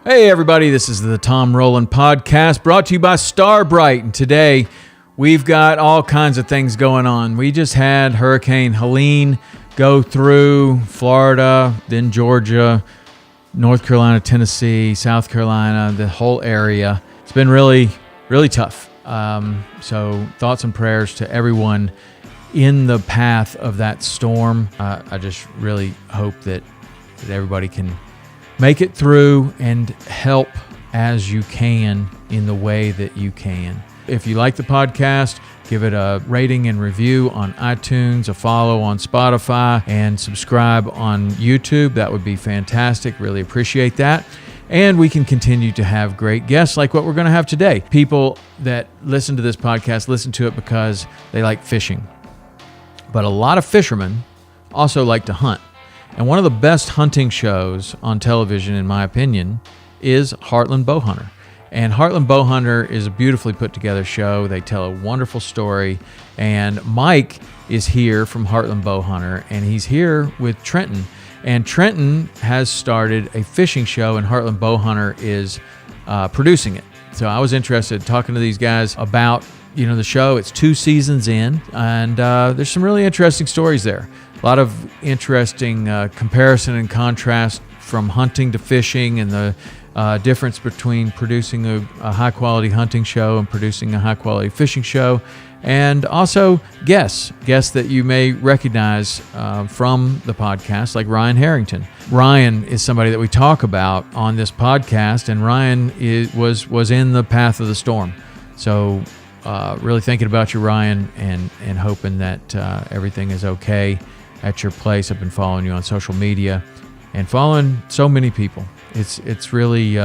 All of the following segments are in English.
Hey everybody, this is the Tom Rowland Podcast brought to you by Brite, and today we've got all kinds of things going on. We just had Hurricane Helene go through Florida, then Georgia, North Carolina, Tennessee, South Carolina, the whole area. It's been really, really tough. So thoughts and prayers to everyone in the path of that storm. I just really hope that everybody can make it through and help as you can in the way that you can. If you like the podcast, give it a rating and review on iTunes, a follow on Spotify, and subscribe on YouTube. That would be fantastic. Really appreciate that. And we can continue to have great guests like what we're going to have today. People that listen to this podcast listen to it because they like fishing. But a lot of fishermen also like to hunt. And one of the best hunting shows on television, in my opinion, is Heartland Bowhunter. And Heartland Bowhunter is a beautifully put together show. They tell a wonderful story. And Mike is here from Heartland Bowhunter, and he's here with Trenton. And Trenton has started a fishing show, and Heartland Bowhunter is producing it. So I was interested in talking to these guys about the show. It's 2 seasons in, and there's some really interesting stories there. A lot of interesting comparison and contrast from hunting to fishing, and the difference between producing a high-quality hunting show and producing a high-quality fishing show, and also guests that you may recognize from the podcast, like Ryan Harrington. Ryan is somebody that we talk about on this podcast, and Ryan was in the path of the storm. So really thinking about you, Ryan, and hoping that everything is okay at your place. I've been following you on social media and following so many people. It's really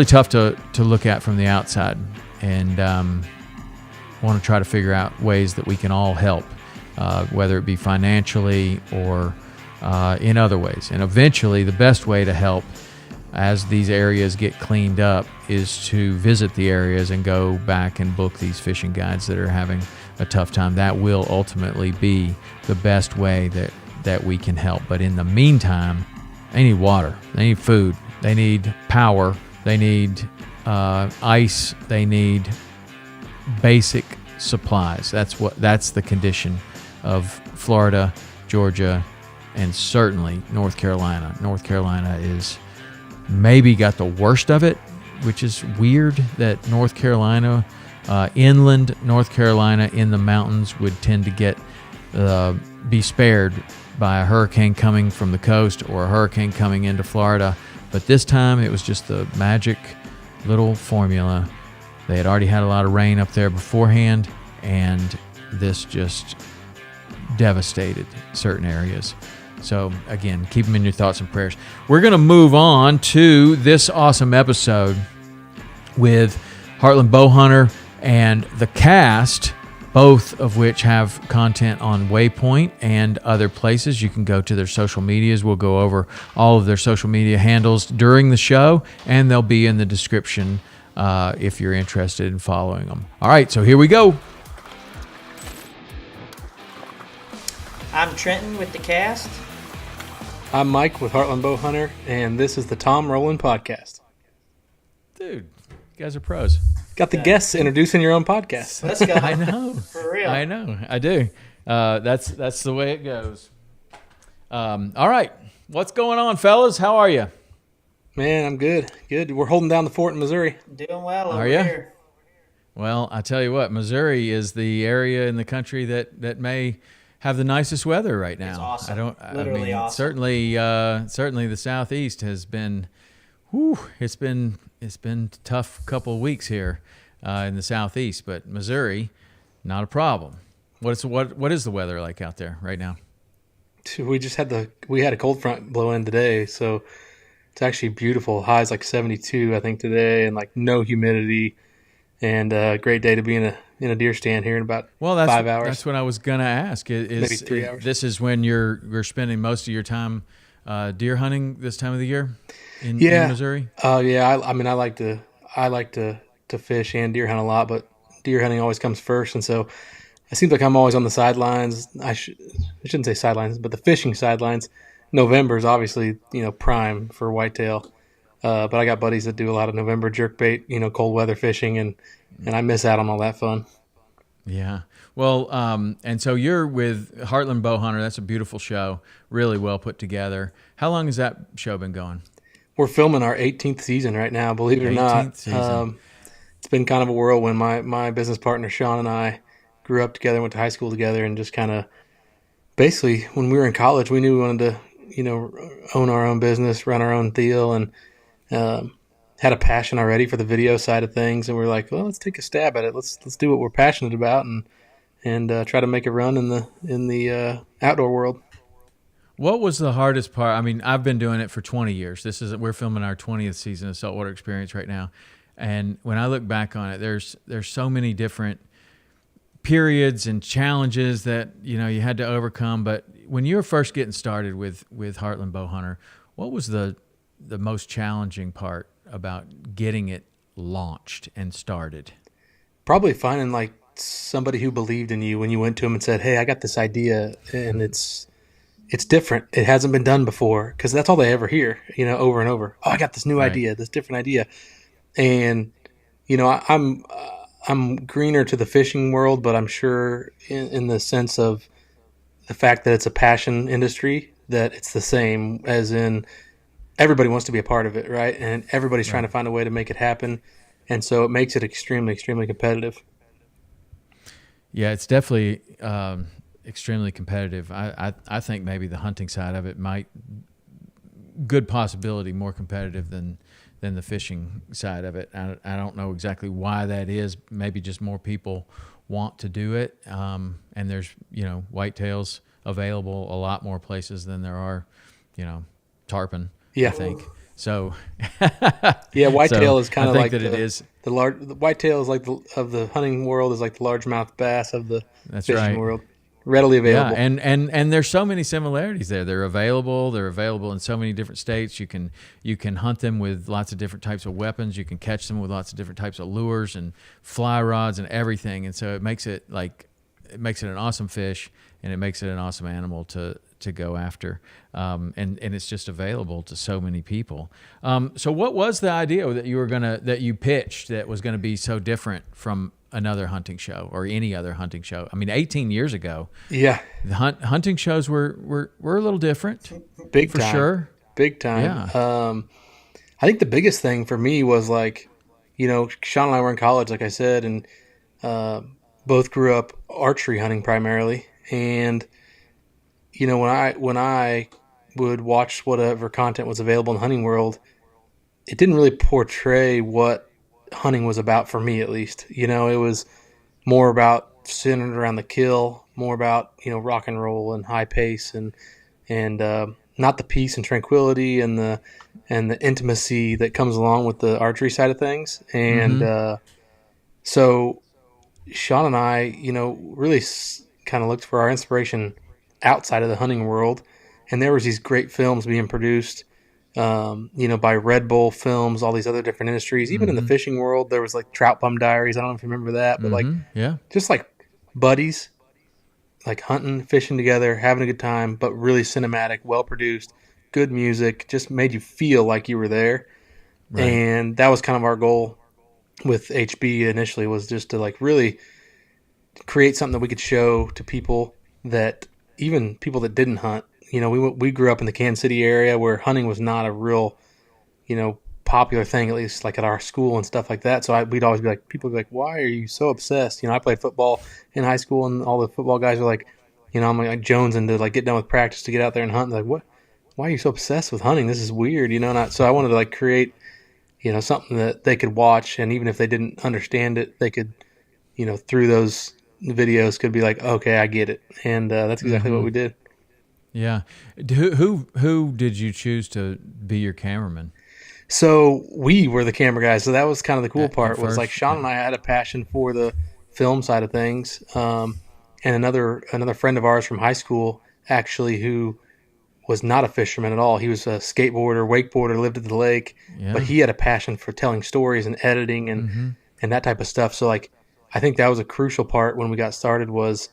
tough to look at from the outside, and want to try to figure out ways that we can all help, whether it be financially or in other ways. And eventually, the best way to help as these areas get cleaned up is to visit the areas and go back and book these fishing guides that are having a tough time. That will ultimately be the best way that we can help. But in the meantime, they need water, they need food, they need power, they need ice, they need basic supplies. That's the condition of Florida, Georgia, and certainly North Carolina. North Carolina is maybe got the worst of it, which is weird that North Carolina, inland North Carolina in the mountains, would tend to be spared by a hurricane coming from the coast or a hurricane coming into Florida. But this time it was just the magic little formula. They had already had a lot of rain up there beforehand, and this just devastated certain areas. So again, keep them in your thoughts and prayers. We're going to move on to this awesome episode with Heartland Bowhunter and the cast, both of which have content on Waypoint and other places. You can go to their social medias. We'll go over all of their social media handles during the show, and they'll be in the description if you're interested in following them. All right, so here we go. I'm Trenton with the cast. I'm Mike with Heartland Bowhunter, and this is the Tom Rowland Podcast. Dude, you guys are pros. Got the guests introducing your own podcast. Let's go. I know. For real. I know. I do. That's the way it goes. All right. What's going on, fellas? How are you? Man, I'm good. Good. We're holding down the fort in Missouri. Doing well over Are ya? here. Well, I tell you what, Missouri is the area in the country that may have the nicest weather right now. It's awesome. Literally awesome. Certainly the Southeast has been, it's been a tough couple of weeks here in the Southeast, but Missouri, not a problem. What is the weather like out there right now? We had a cold front blow in today, so it's actually beautiful. Highs like 72, I think, today, and like no humidity, and a great day to be in a deer stand here in about 5 hours. That's what I was gonna ask. Maybe 3 hours. This is when you're spending most of your time deer hunting this time of the year in Missouri. Yeah. I like to fish and deer hunt a lot, but deer hunting always comes first, and so it seems like I'm always on the sidelines. I shouldn't say sidelines, but the fishing sidelines. November is obviously prime for whitetail, But I got buddies that do a lot of November jerkbait, cold weather fishing, and I miss out on all that fun. Yeah. Well, and so you're with Heartland Bowhunter. That's a beautiful show, really well put together. How long has that show been going? We're filming our 18th season right now, believe it or not. Season. It's been kind of a whirlwind. My business partner, Sean, and I grew up together, went to high school together, and just kind of basically when we were in college, we knew we wanted to, own our own business, run our own deal, and had a passion already for the video side of things. And we're like, well, let's take a stab at it. Let's do what we're passionate about and try to make a run in the outdoor world. What was the hardest part? I mean, I've been doing it for 20 years. We're filming our 20th season of Saltwater Experience right now. And when I look back on it, there's so many different periods and challenges that, you had to overcome. But when you were first getting started with Heartland Bowhunter, what was the most challenging part about getting it launched and started? Probably finding like somebody who believed in you when you went to them and said, hey, I got this idea and it's different. It hasn't been done before, because that's all they ever hear, over and over. Oh, I got this new idea, this different idea. And, I'm greener to the fishing world, but I'm sure in the sense of the fact that it's a passion industry, that it's the same as in everybody wants to be a part of it, right? And everybody's trying to find a way to make it happen. And so it makes it extremely, extremely competitive. Yeah, it's definitely extremely competitive. I think maybe the hunting side of it good possibility more competitive than the fishing side of it. I don't know exactly why that is. Maybe just more people want to do it. And there's, whitetails available a lot more places than there are, tarpon, I think. So yeah, whitetail is kind of like that it is. The whitetail is like of the hunting world is like the largemouth bass of the fishing world. Readily available. Yeah, and there's so many similarities there. They're available in so many different states. You can hunt them with lots of different types of weapons. You can catch them with lots of different types of lures and fly rods and everything. And so it makes it an awesome fish, and it makes it an awesome animal to go after. And it's just available to so many people. So what was the idea that you pitched that was gonna be so different from another hunting show or any other hunting show? I mean, 18 years ago, the hunting shows were a little different. Big for time. Sure. Big time. Yeah. I think the biggest thing for me was like, Sean and I were in college, like I said, and both grew up archery hunting primarily. And, when I would watch whatever content was available in the hunting world, it didn't really portray what hunting was about for me, at least. It was more about centered around the kill, more about rock and roll and high pace and not the peace and tranquility and the intimacy that comes along with the archery side of things. And so Sean and I really kind of looked for our inspiration outside of the hunting world, and there was these great films being produced by Red Bull Films, all these other different industries. Even in the fishing world, there was like Trout Bum Diaries. I don't know if you remember that, but just like buddies, like hunting, fishing together, having a good time, but really cinematic, well produced, good music, just made you feel like you were there. Right. And that was kind of our goal with HB initially, was just to like really create something that we could show to people, that even people that didn't hunt. We grew up in the Kansas City area where hunting was not a real, popular thing, at least like at our school and stuff like that. So we'd always be like, people would be like, why are you so obsessed? I played football in high school, and all the football guys were like, I'm like jonesing to like get done with practice to get out there and hunt. And like, what? Why are you so obsessed with hunting? This is weird, so I wanted to like create, something that they could watch, and even if they didn't understand it, they could, through those videos could be like, okay, I get it. And that's exactly what we did. Yeah. Who did you choose to be your cameraman? So we were the camera guys. So that was kind of the cool part, was like Sean and I had a passion for the film side of things. And another friend of ours from high school, actually, who was not a fisherman at all. He was a skateboarder, wakeboarder, lived at the lake, but he had a passion for telling stories and editing and that type of stuff. So like, I think that was a crucial part when we got started, was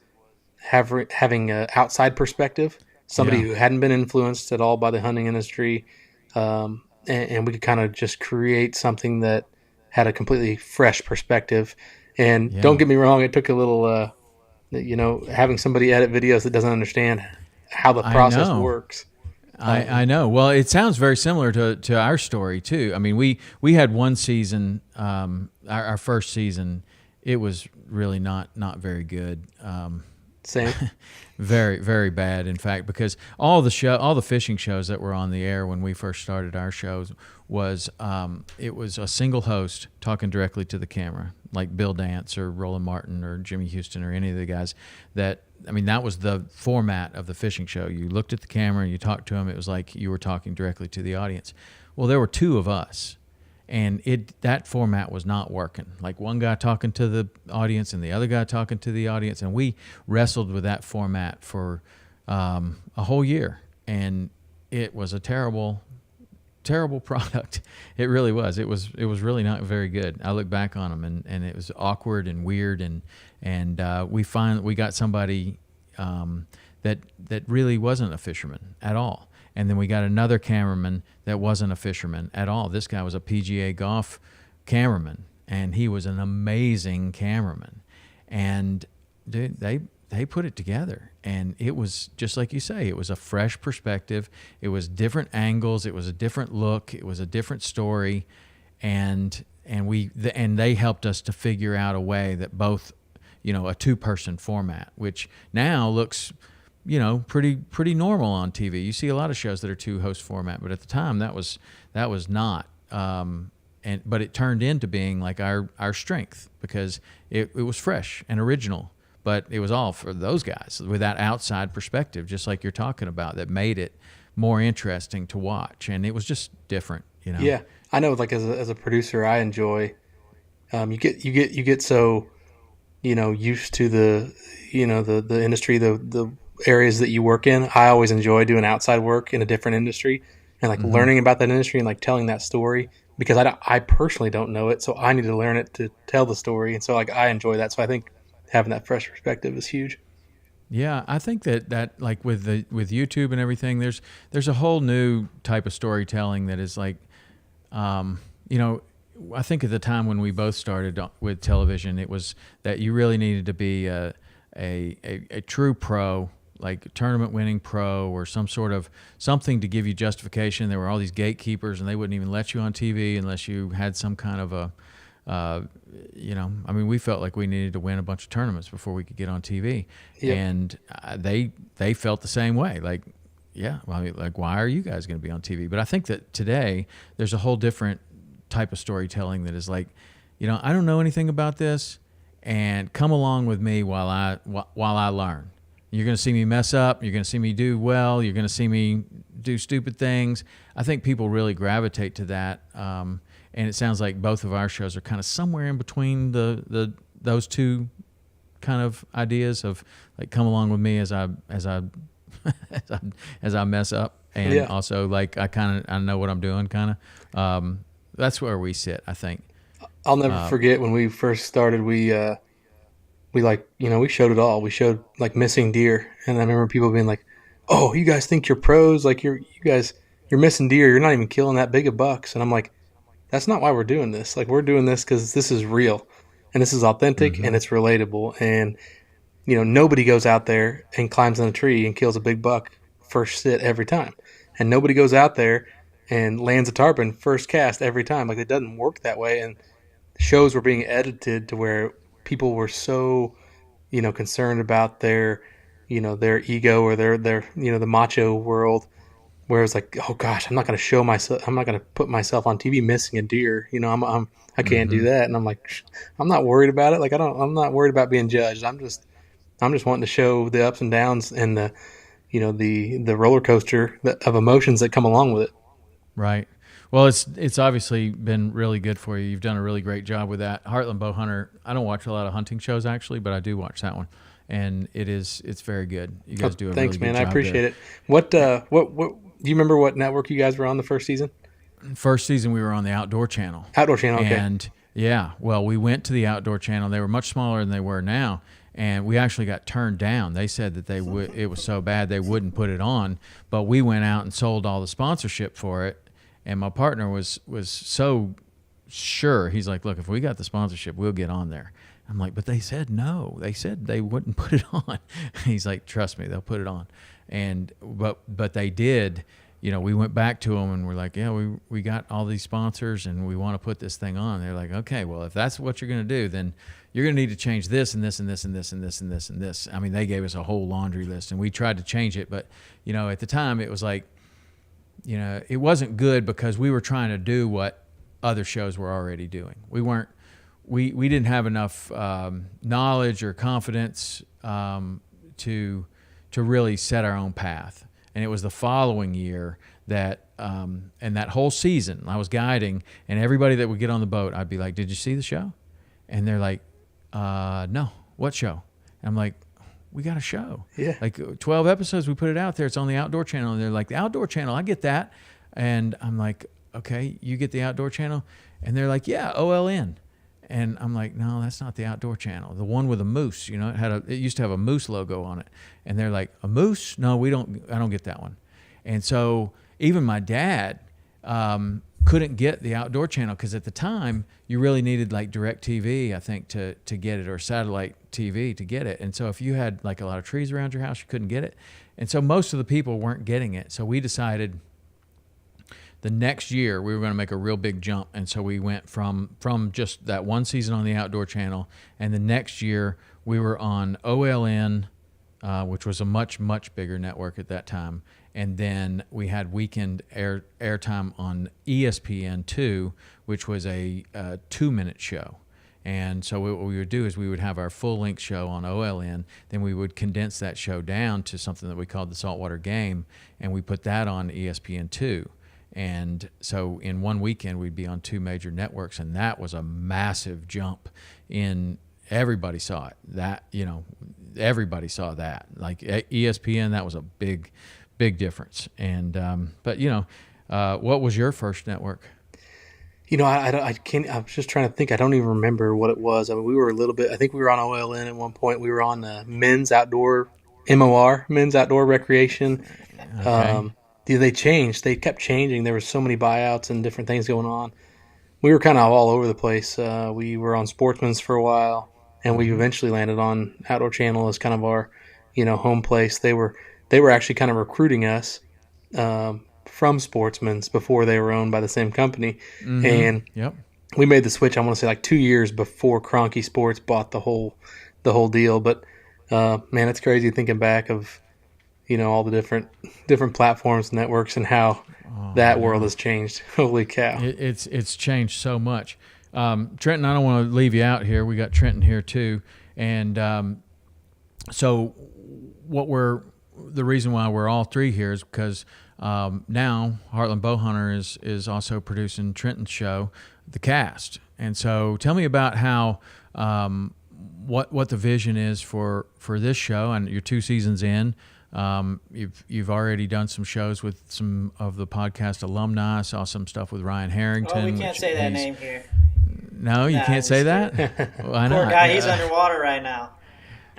having an outside perspective, somebody who hadn't been influenced at all by the hunting industry, and we could kind of just create something that had a completely fresh perspective. And don't get me wrong, it took a little, having somebody edit videos that doesn't understand how the process works. I know. Well, it sounds very similar to our story too. I mean, we had one season, our first season, it was really not very good. Same. Very, very bad, in fact, because all the fishing shows that were on the air when we first started our shows was it was a single host talking directly to the camera, like Bill Dance or Roland Martin or Jimmy Houston or any of the guys. That was the format of the fishing show. You looked at the camera and you talked to them. It was like you were talking directly to the audience. Well, there were two of us. And that format was not working. Like one guy talking to the audience and the other guy talking to the audience, and we wrestled with that format for a whole year, and it was a terrible, terrible product. It really was. It was really not very good. I look back on them, and it was awkward and weird, and we got somebody that really wasn't a fisherman at all. And then we got another cameraman that wasn't a fisherman at all. This guy was a PGA golf cameraman, and he was an amazing cameraman. And dude, they put it together, and it was just like you say. It was a fresh perspective. It was different angles. It was a different look. It was a different story, and they helped us to figure out a way that both, a two-person format, which now looks pretty normal on TV. You see a lot of shows that are two-host format, but at the time that was not. But it turned into being like our strength because it was fresh and original. But it was all for those guys with that outside perspective, just like you're talking about, that made it more interesting to watch, and it was just different. Yeah, I know. Like as a producer, I enjoy. You get so used to the industry, the areas that you work in. I always enjoy doing outside work in a different industry and learning about that industry and telling that story, because I personally don't know it, so I need to learn it to tell the story. And so I enjoy that. So I think having that fresh perspective is huge. Yeah, I think that with YouTube and everything, there's a whole new type of storytelling that is I think at the time when we both started with television, it was that you really needed to be a true pro, like a tournament winning pro, or something to give you justification. There were all these gatekeepers, and they wouldn't even let you on TV unless you had some kind of we felt like we needed to win a bunch of tournaments before we could get on TV. Yep. And they felt the same way. Why are you guys going to be on TV? But I think that today there's a whole different type of storytelling that is I don't know anything about this, and come along with me while I learn. You're going to see me mess up. You're going to see me do well. You're going to see me do stupid things. I think people really gravitate to that, and it sounds like both of our shows are kind of somewhere in between those two kind of ideas of come along with me as I as I mess up, and also I know what I'm doing kind of. That's where we sit, I think. I'll never forget when we first started. We showed it all. We showed missing deer, and I remember people being like, "Oh, you guys think you're pros? You're missing deer. You're not even killing that big of bucks." And I'm like, "That's not why we're doing this. We're doing this because this is real, and this is authentic, and it's relatable. And nobody goes out there and climbs on a tree and kills a big buck first sit every time, and nobody goes out there and lands a tarpon first cast every time. It doesn't work that way." And shows were being edited to where people were so, concerned about their ego or their the macho world, where it's oh gosh, I'm not going to show myself. I'm not going to put myself on TV missing a deer. I can't do that. And I'm I'm not worried about it. I'm not worried about being judged. I'm just wanting to show the ups and downs and the roller coaster of emotions that come along with it. Right. Well, it's obviously been really good for you. You've done a really great job with that. Heartland Bowhunter, I don't watch a lot of hunting shows actually, but I do watch that one, and it's very good. You guys do a thanks, really good man. job. I appreciate it. What do you remember what network you guys were on the first season? First season we were on the Outdoor Channel. Outdoor Channel, okay. And we went to the Outdoor Channel. They were much smaller than they were now, and we actually got turned down. They said that it was so bad they wouldn't put it on, but we went out and sold all the sponsorship for it. And my partner was so sure. He's like, look, if we got the sponsorship, we'll get on there. I'm like, but they said no. They said they wouldn't put it on. He's like, trust me, they'll put it on. And but they did. You know, we went back to them and we're like, yeah, we got all these sponsors and we want to put this thing on. They're like, okay, well, if that's what you're going to do, then you're going to need to change this and this and this and this and this and this and this. I mean, they gave us a whole laundry list and we tried to change it. But, you know, at the time it was like, you know, it wasn't good because we were trying to do what other shows were already doing. We didn't have enough knowledge or confidence to really set our own path. And it was the following year that, and that whole season, I was guiding, and everybody that would get on the boat, I'd be like, did you see the show? And they're like, no, what show? And I'm like, we got a show. Yeah. Like 12 episodes, we put it out there. It's on the Outdoor Channel. And they're like, the Outdoor Channel, I get that. And I'm like, okay, you get the Outdoor Channel? And they're like, yeah, OLN. And I'm like, no, that's not the Outdoor Channel. The one with a moose, you know, it used to have a moose logo on it. And they're like, a moose? No, I don't get that one. And so even my dad couldn't get the Outdoor Channel because at the time you really needed like DirecTV, I think, to get it, or satellite TV to get it. And so if you had like a lot of trees around your house, you couldn't get it. And so most of the people weren't getting it. So we decided the next year we were going to make a real big jump. And so we went from just that one season on the Outdoor Channel, and the next year we were on OLN, which was a much, much bigger network at that time. And then we had weekend airtime on ESPN2, which was a 2-minute show. And so what we would do is we would have our full-length show on OLN, then we would condense that show down to something that we called the Saltwater Game, and we put that on ESPN2. And so in one weekend, we'd be on 2 major networks, and that was a massive jump in everybody saw it. That, you know, everybody saw that. Like ESPN, that was a big difference. And, but, you know, what was your first network? You know, I can't, I was just trying to think. I don't even remember what it was. I mean, we were a little bit, I think we were on OLN at one point. We were on Men's Outdoor, MOR, Men's Outdoor Recreation. Okay. They changed. They kept changing. There were so many buyouts and different things going on. We were kind of all over the place. We were on Sportsman's for a while, and we eventually landed on Outdoor Channel as kind of our, you know, home place. They were actually kind of recruiting us from Sportsman's before they were owned by the same company. Mm-hmm. And yep. We made the switch, I want to say, like 2 years before Cronky Sports bought the whole deal. But man, it's crazy thinking back of, you know, all the different platforms, networks, and how that world has changed. Holy cow. It's changed so much. Trenton, I don't want to leave you out here. We got Trenton here too. And so the reason why we're all three here is because now Heartland Bowhunter is also producing Trenton's show, The Cast. And so tell me about how what the vision is for this show, and you're 2 seasons in. You've already done some shows with some of the podcast alumni. I saw some stuff with Ryan Harrington. Oh, we can't say that name here. No, you can't say that? Why not? Poor guy, he's underwater right now.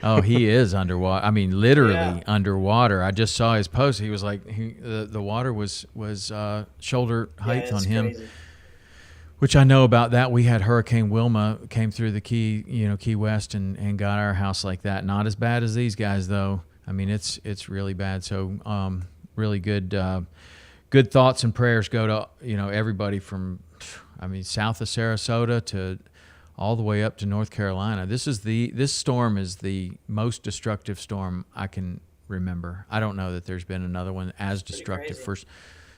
Oh, he is underwater. I mean, literally underwater. I just saw his post. He was like, the water was shoulder height on him. Crazy. Which I know about that. We had Hurricane Wilma came through the Key West and got our house like that. Not as bad as these guys though. I mean, it's really bad. So, really good thoughts and prayers go to, you know, everybody from, I mean, south of Sarasota to all the way up to North Carolina. This storm is the most destructive storm I can remember. I don't know that there's been another one as destructive for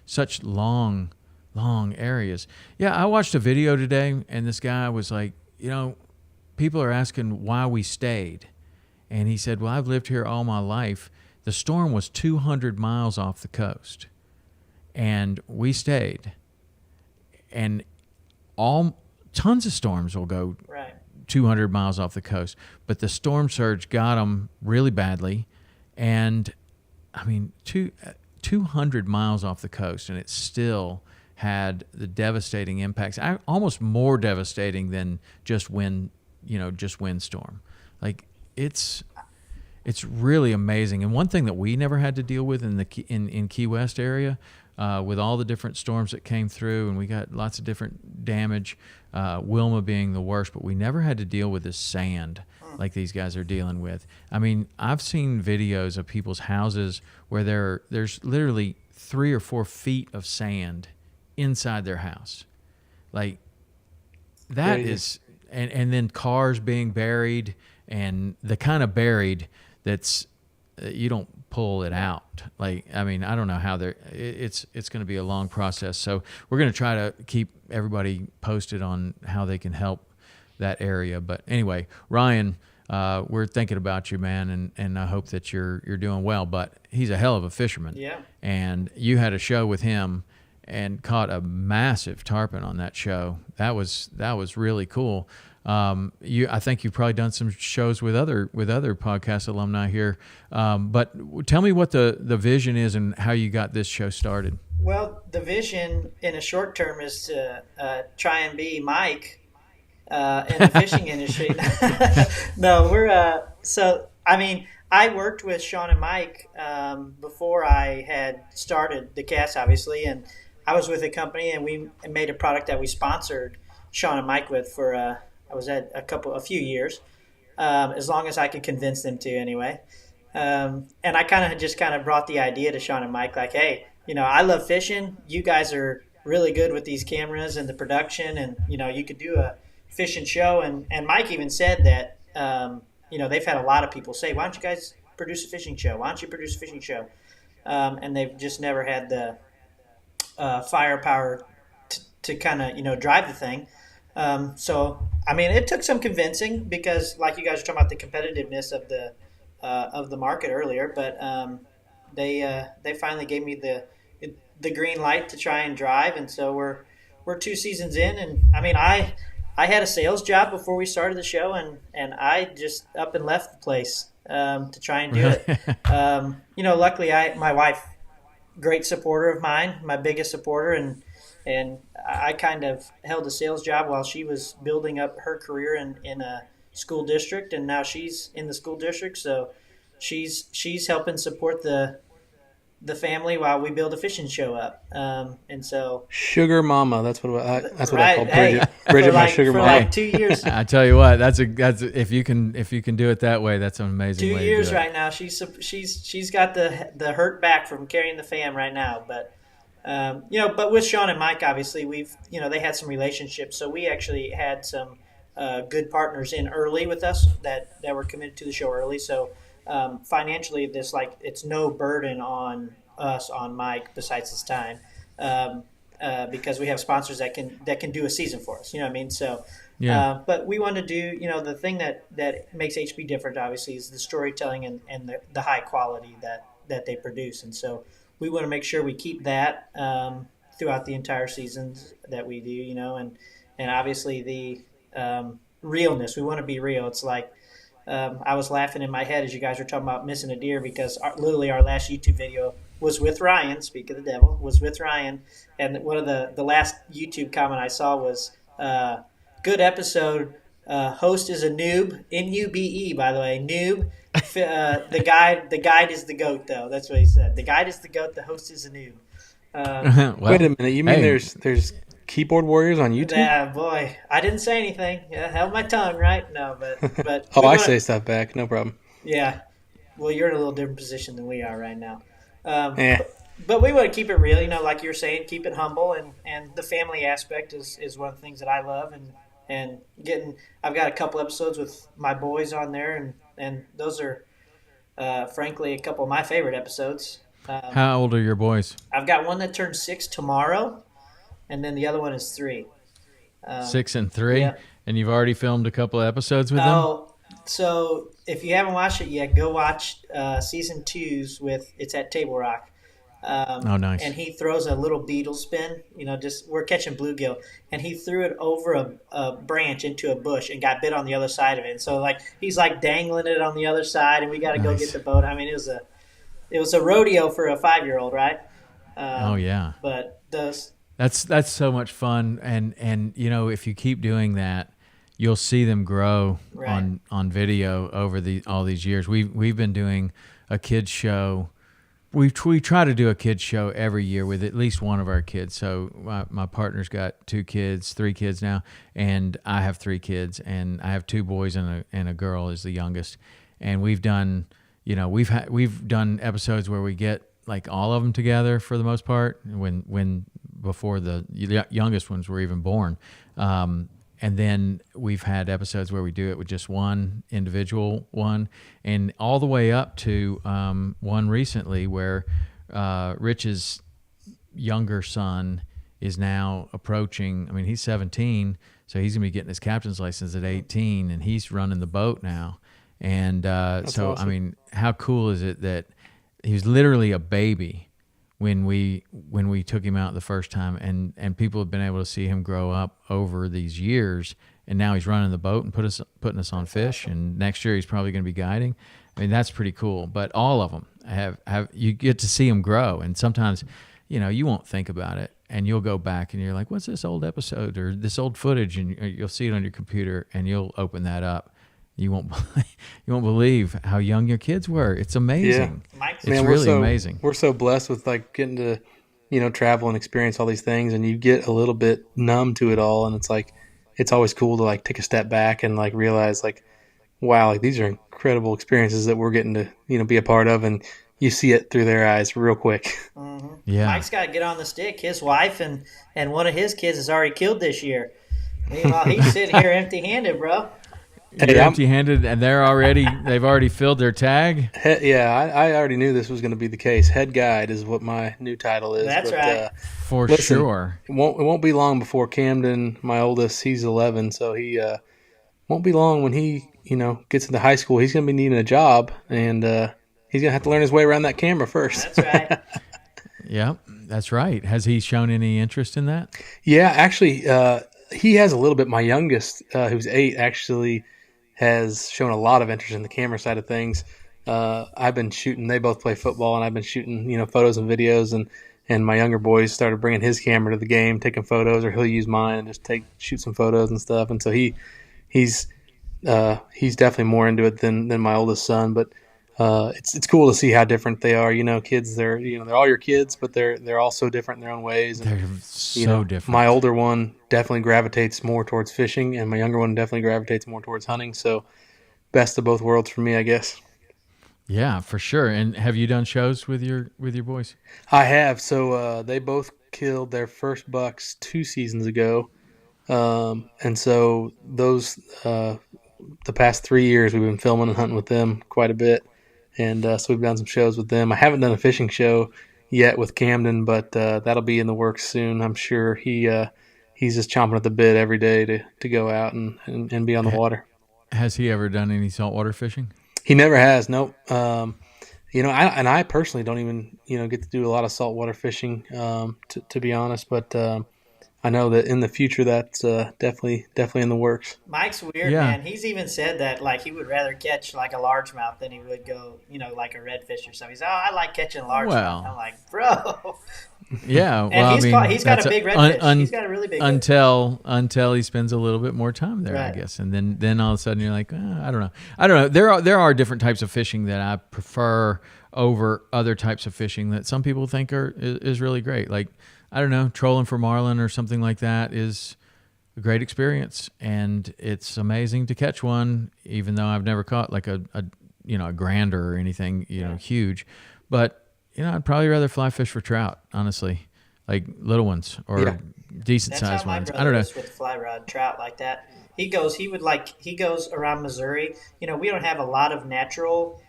such long areas. Yeah, I watched a video today, and this guy was like, you know, people are asking why we stayed. And he said, well, I've lived here all my life. The storm was 200 miles off the coast, and we stayed. And tons of storms will go 200 miles off the coast, but the storm surge got them really badly. And, I mean, 200 miles off the coast, and it still had the devastating impacts, almost more devastating than just windstorm. Like, it's really amazing. And one thing that we never had to deal with in Key West area with all the different storms that came through, and we got lots of different damage, Wilma being the worst, but we never had to deal with this sand like these guys are dealing with. I mean, I've seen videos of people's houses where there's literally 3 or 4 feet of sand inside their house. Like, that Crazy. is, and then cars being buried, and the kind of buried that's, you don't pull it out. Like, I mean, I don't know how it's going to be a long process. So we're going to try to keep everybody posted on how they can help that area. But anyway, Ryan, we're thinking about you, man, and I hope that you're doing well. But he's a hell of a fisherman. Yeah. And you had a show with him and caught a massive tarpon on that show. That was really cool. I think you've probably done some shows with other podcast alumni here. But tell me what the vision is and how you got this show started. Well, the vision in a short term is to try and be Mike in the fishing industry. No, I worked with Sean and Mike before I had started the cast, obviously, and I was with a company, and we made a product that we sponsored Sean and Mike with for I was at a few years, as long as I could convince them to, anyway. And I kind of brought the idea to Sean and Mike, like, hey, I love fishing. You guys are really good with these cameras and the production, and you could do a fishing show. And Mike even said that they've had a lot of people say, why don't you guys produce a fishing show? Why don't you produce a fishing show? And they've just never had the firepower to kind of drive the thing. So it took some convincing, because like you guys were talking about the competitiveness of the market earlier, but they finally gave me the green light to try and drive, and so we're 2 seasons in, and I had a sales job before we started the show, and I just up and left the place to try and do it. Luckily my wife, great supporter of mine, my biggest supporter, and I kind of held a sales job while she was building up her career in a school district, and now she's in the school district, so she's helping support the family while we build a fishing show up. And so Sugar Mama, that's what I call Bridget. Hey, Bridget, my sugar for mama. like 2 years. I tell you what, that's if you can do it that way, that's an amazing 2 way years to do it. right now. She's got the hurt back from carrying the fam right now, but but with Sean and Mike, obviously we've they had some relationships, so we actually had some good partners in early with us that were committed to the show early. So financially, it's no burden on us, on Mike, besides his time, because we have sponsors that can do a season for us. You know what I mean? So, yeah. But we want to do the thing that makes HB different, obviously, is the storytelling and the high quality that they produce, and so we want to make sure we keep that throughout the entire seasons that we do. And obviously the realness. We want to be real. It's like. I was laughing in my head as you guys were talking about missing a deer, because literally our last YouTube video was with Ryan. Speak of the devil, was with Ryan, and one of the last YouTube comment I saw was, "Good episode. Host is a noob. N-U-B-E, by the way, noob. The guide is the goat, though. That's what he said. The guide is the goat. The host is a noob." Well, Wait a minute, you mean there's keyboard warriors on YouTube? Yeah, boy, I didn't say anything. Yeah, held my tongue, right? No, but Oh, I say stuff back, no problem. Yeah, well, you're in a little different position than we are right now. Yeah. But we want to keep it real, like you were saying, keep it humble, and the family aspect is one of the things that I love, and I've got a couple episodes with my boys on there, and those are frankly a couple of my favorite episodes. How old are your boys? I've got one that turns 6 tomorrow, and then the other one is 3. 6 and 3, yeah. And you've already filmed a couple of episodes with them. Oh, so if you haven't watched it yet, go watch season 2's it's at Table Rock. Oh, nice. And he throws a little beetle spin. We're catching bluegill, and he threw it over a branch into a bush and got bit on the other side of it. And so he's dangling it on the other side, and we got to go get the boat. It was a rodeo for a 5-year-old, right? Oh yeah. But that's so much fun, and if you keep doing that, you'll see them grow on video over all these years. We've been doing a kids show We try to do a kids show every year with at least one of our kids. So my partner's got 3 kids now, and I have 3 kids, and I have 2 boys and a girl is the youngest. And we've done, we've done episodes where we get like all of them together for the most part when before the youngest ones were even born. And then we've had episodes where we do it with just one individual one, and all the way up to one recently where Rich's younger son is now approaching, he's 17, so he's going to be getting his captain's license at 18, and he's running the boat now. And so, awesome. How cool is it that he was literally a baby when we took him out the first time, and people have been able to see him grow up over these years, and now he's running the boat and putting us on fish, and next year he's probably going to be guiding. That's pretty cool. But all of them have you get to see them grow, and sometimes you won't think about it, and you'll go back and you're like, what's this old episode or this old footage, and you'll see it on your computer, and you'll open that up. You won't believe how young your kids were. It's amazing. Yeah. It's really amazing. We're so blessed with getting to, travel and experience all these things, and you get a little bit numb to it all. And it's always cool to take a step back and realize wow, these are incredible experiences that we're getting to, be a part of, and you see it through their eyes real quick. Mm-hmm. Yeah. Mike's got to get on the stick. His wife and one of his kids is already killed this year. Meanwhile, he's sitting here empty-handed, bro. You're empty-handed, and they've already filled their tag? I already knew this was going to be the case. Head guide is what my new title is. That's right. Listen, sure. It won't be long before Camden, my oldest, he's 11, so he won't be long when he, gets into high school. He's going to be needing a job, and he's going to have to learn his way around that camera first. That's right. Yep, that's right. Has he shown any interest in that? Yeah, actually, he has a little bit. My youngest, who's 8, actually has shown a lot of interest in the camera side of things. I've been shooting. They both play football, and I've been shooting, photos and videos. And my younger boys started bringing his camera to the game, taking photos, or he'll use mine and just shoot some photos and stuff. And so he's definitely more into it than my oldest son. But it's cool to see how different they are. Kids, they're all your kids, but they're all so different in their own ways. And, they're so different. My older one definitely gravitates more towards fishing, and my younger one definitely gravitates more towards hunting. So, best of both worlds for me, I guess. Yeah, for sure. And have you done shows with your boys? I have. So they both killed their first bucks 2 seasons ago, and so those the past 3 years we've been filming and hunting with them quite a bit. And so we've done some shows with them. I haven't done a fishing show yet with Camden, but that'll be in the works soon. I'm sure he's just chomping at the bit every day to go out and be on the water. Has he ever done any saltwater fishing? He never has. Nope. I personally don't even get to do a lot of saltwater fishing to be honest, but I know that in the future that's definitely in the works. Mike's weird, man. He's even said that he would rather catch a largemouth than he would go, like a redfish or something. He's I like catching largemouth. Well, I'm like, bro. Yeah, and he's got a big redfish. He's got a really big until he spends a little bit more time there, right. I guess, and then all of a sudden you're like, I don't know. There are different types of fishing that I prefer over other types of fishing that some people think is really great. Like, I don't know, trolling for marlin or something like that is a great experience, and it's amazing to catch one, even though I've never caught a grander or anything huge, but. I'd probably rather fly fish for trout, honestly, like little ones or decent sized ones. I don't know. With fly rod trout like that, he goes around Missouri. We don't have a lot of natural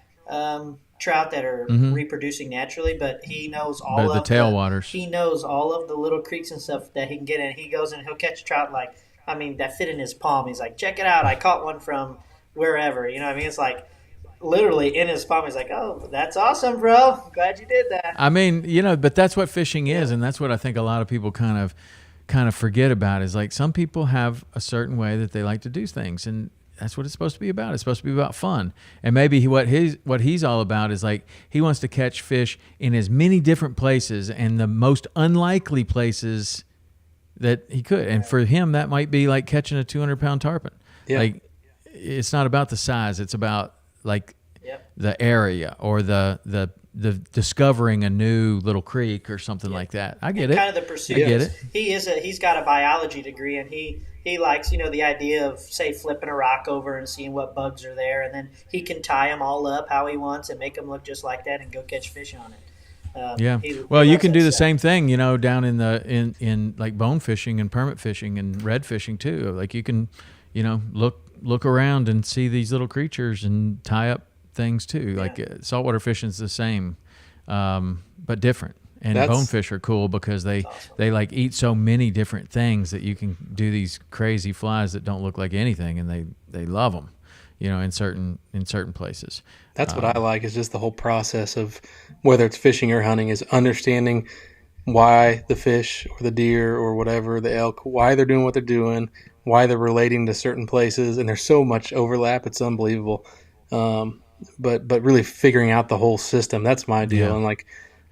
trout that are reproducing naturally, but he knows all of the tailwaters. He knows all of the little creeks and stuff that he can get in. He goes and he'll catch a trout that fit in his palm. He's like, check it out, I caught one from wherever. It's like. Literally in his palm, he's like, "Oh, that's awesome, bro! Glad you did that." But that's what fishing is, and that's what I think a lot of people kind of forget about. Is like some people have a certain way that they like to do things, and that's what it's supposed to be about. It's supposed to be about fun, and maybe what he's all about is he wants to catch fish in as many different places and the most unlikely places that he could. And for him, that might be like catching a 200-pound tarpon. Yeah. It's not about the size; it's about the area or the discovering a new little creek or something like that. I get it. Kind of the pursuit. I get it. He's got a biology degree, and he likes, the idea of, say, flipping a rock over and seeing what bugs are there, and then he can tie them all up how he wants and make them look just like that and go catch fish on it. Well, you can do the same thing, down in like bone fishing and permit fishing and red fishing too. Like you can, look around and see these little creatures and tie up things too. Yeah. Like saltwater fishing is the same, but different. And bonefish are cool because they like eat so many different things that you can do these crazy flies that don't look like anything, and they love them, in certain places. That's what I like, is just the whole process of whether it's fishing or hunting, is understanding why the fish or the deer or whatever, the elk, why they're doing what they're doing, why they're relating to certain places. And there's so much overlap. It's unbelievable. But really figuring out the whole system, that's my deal.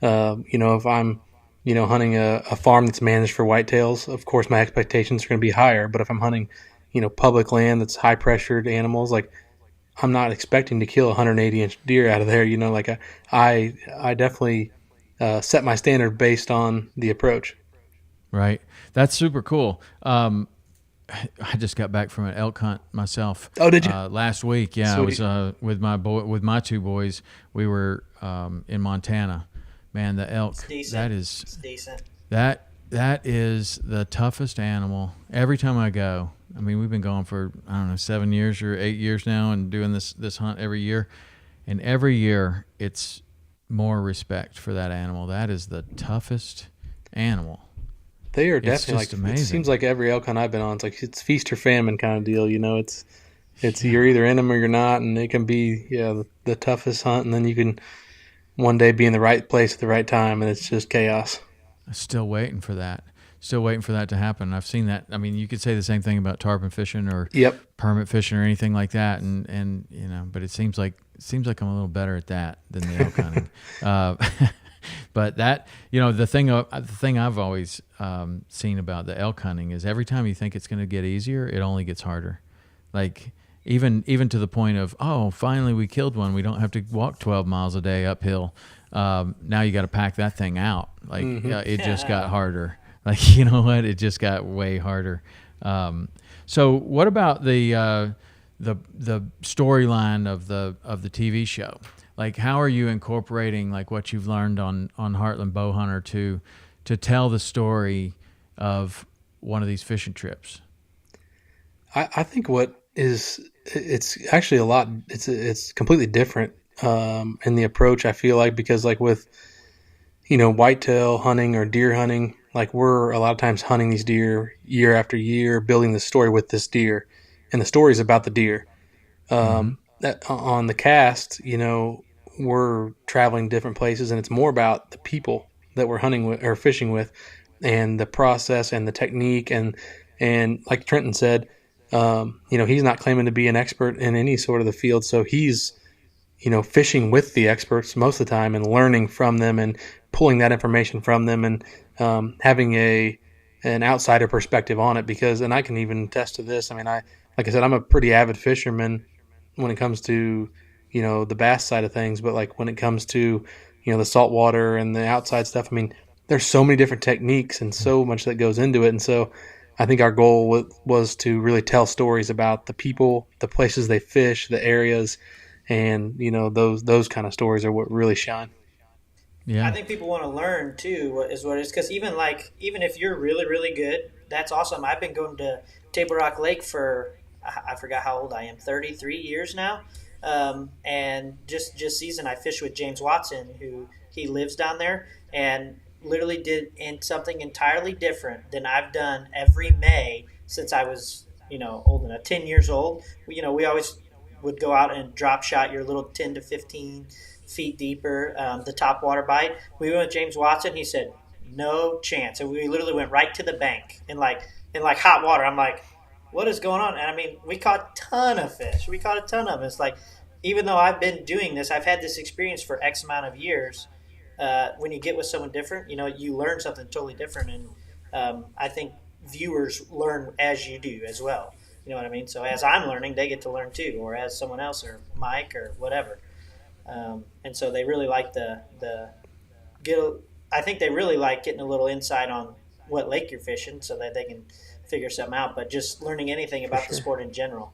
Yeah. And if I'm, hunting a farm that's managed for whitetails, of course my expectations are going to be higher. But if I'm hunting, public land that's high pressured animals, like I'm not expecting to kill a 180-inch deer out of there. I definitely set my standard based on the approach. Right. That's super cool. I just got back from an elk hunt myself. Oh, did you? Last week. Yeah. Sweet. I was with my two boys. We were in Montana. Man, the elk. It's decent. That is the toughest animal. Every time I go, I mean, we've been going for, 7 years or 8 years now and doing this hunt every year. And every year it's more respect for that animal. That is the toughest animal. They are definitely amazing. It seems like every elk hunt I've been on, it's feast or famine kind of deal. It's you're either in them or you're not. And it can be, the toughest hunt. And then you can one day be in the right place at the right time, and it's just chaos. I'm still waiting for that. Still waiting for that to happen. I've seen that. I mean, you could say the same thing about tarpon fishing or permit fishing or anything like that. And but it seems like I'm a little better at that than the elk hunting. But that, the thing I've always seen about the elk hunting is every time you think it's going to get easier, it only gets harder. Like even to the point of, oh, finally we killed one. We don't have to walk 12 miles a day uphill. Now you got to pack that thing out. Like it just got harder. Like, you know what? It just got way harder. So what about the storyline of the TV show? Like, how are you incorporating like what you've learned on Heartland Bowhunter to tell the story of one of these fishing trips? I think it's actually a lot. It's completely different in the approach, I feel like, because like with whitetail hunting or deer hunting, like we're a lot of times hunting these deer year after year, building the story with this deer, and the story is about the deer. That on the cast, we're traveling different places, and it's more about the people that we're hunting with or fishing with, and the process and the technique, and like Trenton said, he's not claiming to be an expert in any sort of the field, so he's fishing with the experts most of the time and learning from them and pulling that information from them and having an outsider perspective on it. Because, and I can even attest to this. I mean, like I said, I'm a pretty avid fisherman when it comes to the bass side of things, but like when it comes to the saltwater and the outside stuff, I mean, there's so many different techniques and so much that goes into it. And so I think our goal was to really tell stories about the people, the places they fish, the areas, and those kind of stories are what really shine. Yeah, I think people want to learn too. Is what it is, because even if you're really really good, that's awesome. I've been going to Table Rock Lake for I forgot how old I am, 33 years now, and just season I fished with James Watson, who he lives down there, and literally did something entirely different than I've done every May since I was old enough, 10 years old. We always would go out and drop shot your little 10 to 15 feet deeper, the top water bite. We went with James Watson. He said, no chance. And we literally went right to the bank in hot water. I'm like, what is going on? And I mean, we caught a ton of fish. We caught a ton of them. It's like, even though I've been doing this, I've had this experience for X amount of years. When you get with someone different, you learn something totally different. And I think viewers learn as you do as well. You know what I mean? So as I'm learning, they get to learn too, or as someone else or Mike or whatever. And so they really like I think they really like getting a little insight on what lake you're fishing so that they can figure something out, but just learning anything about the sport in general.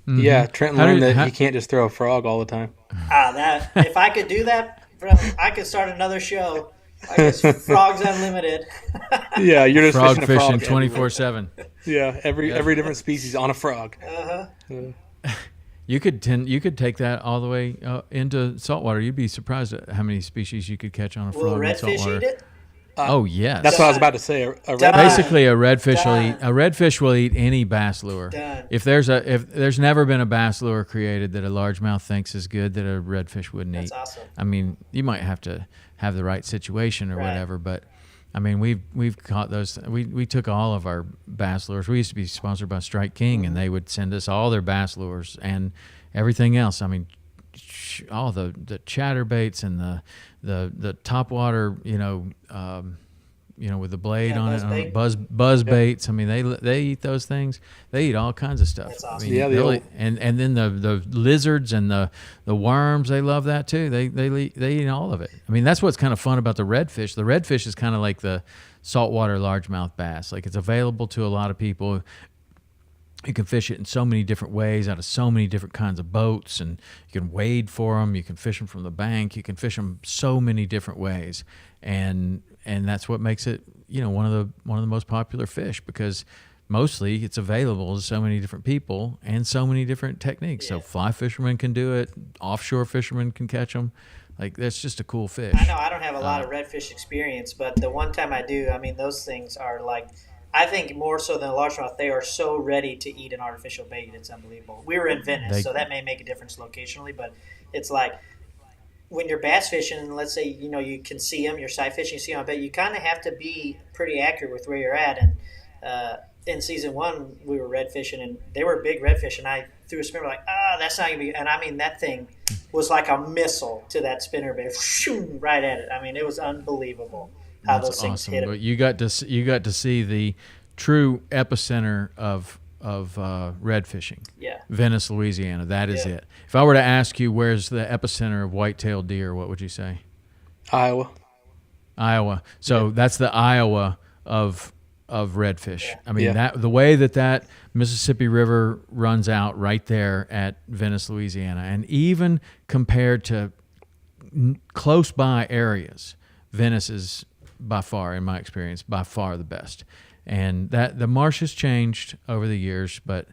Mm-hmm. Yeah, Trenton learned that you can't just throw a frog all the time. If I could do that, I could start another show. I guess Frogs Unlimited. Yeah, you're just frog fishing 24/7. Yeah, every different species on a frog. You could take that all the way into saltwater. You'd be surprised at how many species you could catch on a frog Will in saltwater. redfish eat it? Oh yes, that's what I was about to say. Basically, a redfish will eat any bass lure. Done. If there's never been a bass lure created that a largemouth thinks is good that a redfish wouldn't eat. That's awesome. I mean, you might have to have the right situation or whatever, but I mean, we've caught those. We took all of our bass lures. We used to be sponsored by Strike King, and they would send us all their bass lures and everything else. I mean, all the chatterbaits and the topwater, with the blade on it, buzz baits. I mean, they eat those things. They eat all kinds of stuff. That's awesome. I mean, and then the lizards and the worms, they love that too. They eat all of it. I mean, that's what's kind of fun about the redfish. The redfish is kind of like the saltwater largemouth bass. Like, it's available to a lot of people. You can fish it in so many different ways, out of so many different kinds of boats, and you can wade for them. You can fish them from the bank. You can fish them so many different ways, and that's what makes it, one of the most popular fish, because mostly it's available to so many different people and so many different techniques. So fly fishermen can do it, offshore fishermen can catch them. Like, that's just a cool fish. I know I don't have a lot of redfish experience, but the one time I do, I mean, those things are like, I think more so than a largemouth, they are so ready to eat an artificial bait. It's unbelievable. We were in Venice, so that may make a difference locationally, but it's like when you're bass fishing, let's say, you can see them, you're sight fishing, you see them on bait, you kind of have to be pretty accurate with where you're at. And in season 1, we were red fishing, and they were big redfish, and I threw a spinner like, that's not going to be – and, I mean, that thing was like a missile to that spinner bait, right at it. I mean, it was unbelievable. How That's those things awesome. hit them. But you got to see the true epicenter of red fishing. Yeah. Venice, Louisiana. That is it. If I were to ask you where's the epicenter of white-tailed deer, what would you say? Iowa. So that's the Iowa of redfish. Yeah. I mean, the way that Mississippi River runs out right there at Venice, Louisiana, and even compared to close by areas, Venice is by far, in my experience, by far the best. And that the marsh has changed over the years, but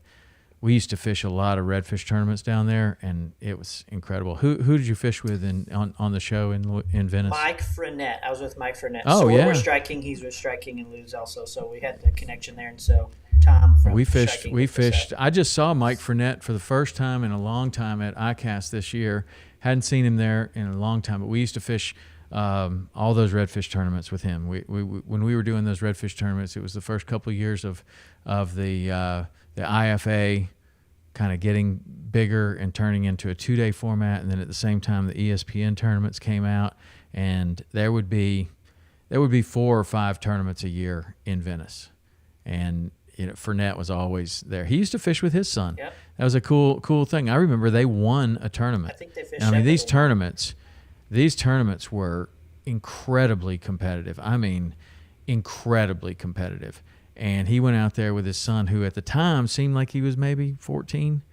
we used to fish a lot of redfish tournaments down there, and it was incredible. Who did you fish with on the show in Venice? Mike Frenette. I was with Mike Frenette. Oh, so yeah. we're Strike King. He's with Strike King and Luz also. So we had the connection there. And so Tom from We Strike King fished. I just saw Mike Frenette for the first time in a long time at ICAST this year. Hadn't seen him there in a long time, but we used to fish all those redfish tournaments with him. When we were doing those redfish tournaments, it was the first couple of years of the IFA kind of getting bigger and turning into a 2-day format, and then at the same time the ESPN tournaments came out, and there would be 4 or 5 tournaments a year in Venice, and Frenette was always there. He used to fish with his son. Yep. That was a cool thing. I remember they won a tournament. I think they fished. I mean, these tournaments were incredibly competitive. I mean, incredibly competitive. And he went out there with his son, who at the time seemed like he was maybe 14,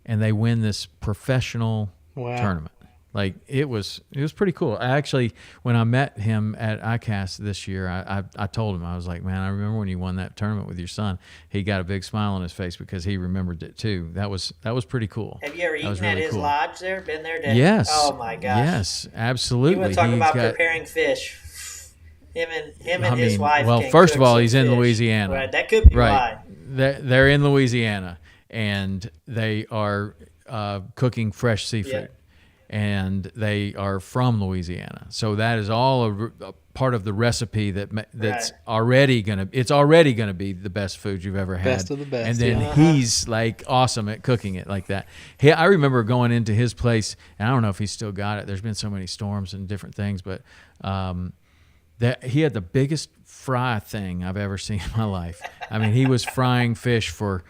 and they win this professional tournament. Like, it was pretty cool. I actually, when I met him at ICAST this year, I told him, I was like, man, I remember when you won that tournament with your son. He got a big smile on his face because he remembered it too. That was pretty cool. Have you ever eaten really at his cool. lodge there? Been there? Dad? Yes. Oh my gosh. Yes, absolutely. You want to talk about preparing fish? Him and his wife. Well, can first cook of all, some he's in fish. Louisiana. Right, that could be why. They're in Louisiana, and they are cooking fresh seafood. Yeah. And they are from Louisiana, so that is all a part of the recipe that's already gonna be the best food you've ever had. Best of the best. And then he's like awesome at cooking it like that. I remember going into his place, and I don't know if he's still got it. There's been so many storms and different things, but that he had the biggest fry thing I've ever seen in my life. I mean, he was frying fish for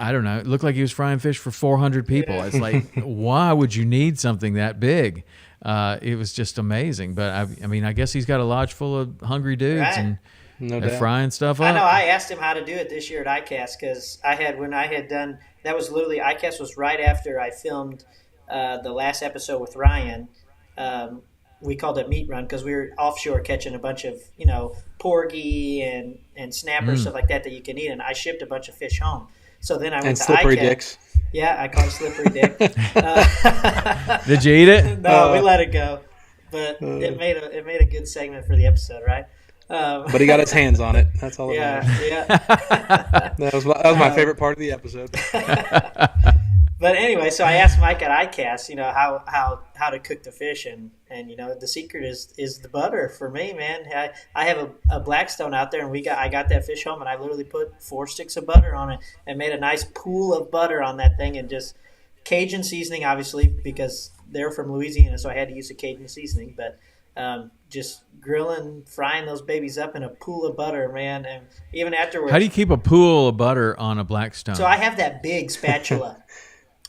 I don't know. It looked like he was frying fish for 400 people. It's like, why would you need something that big? It was just amazing. But I mean, I guess he's got a lodge full of hungry dudes, Right. and No they're doubt. frying stuff up. I know. I asked him how to do it this year at ICAST because when I had done that was literally ICAST was right after I filmed the last episode with Ryan. We called it Meat Run because we were offshore catching a bunch of porgy and snapper stuff like that you can eat, and I shipped a bunch of fish home. So then I went And to slippery ICAST. dicks. Yeah, I call it slippery dick. Did you eat it? No, we let it go, but it made a good segment for the episode, right? But he got his hands on it. That's all. Yeah, That yeah. matters. That was my favorite part of the episode. But anyway, so I asked Mike at ICAST, how to cook the fish, and the secret is the butter for me, man. I have a Blackstone out there, and I got that fish home, and I literally put 4 sticks of butter on it and made a nice pool of butter on that thing, and just Cajun seasoning, obviously, because they're from Louisiana, so I had to use a Cajun seasoning, but just grilling, frying those babies up in a pool of butter, man, and even afterwards. How do you keep a pool of butter on a Blackstone? So I have that big spatula.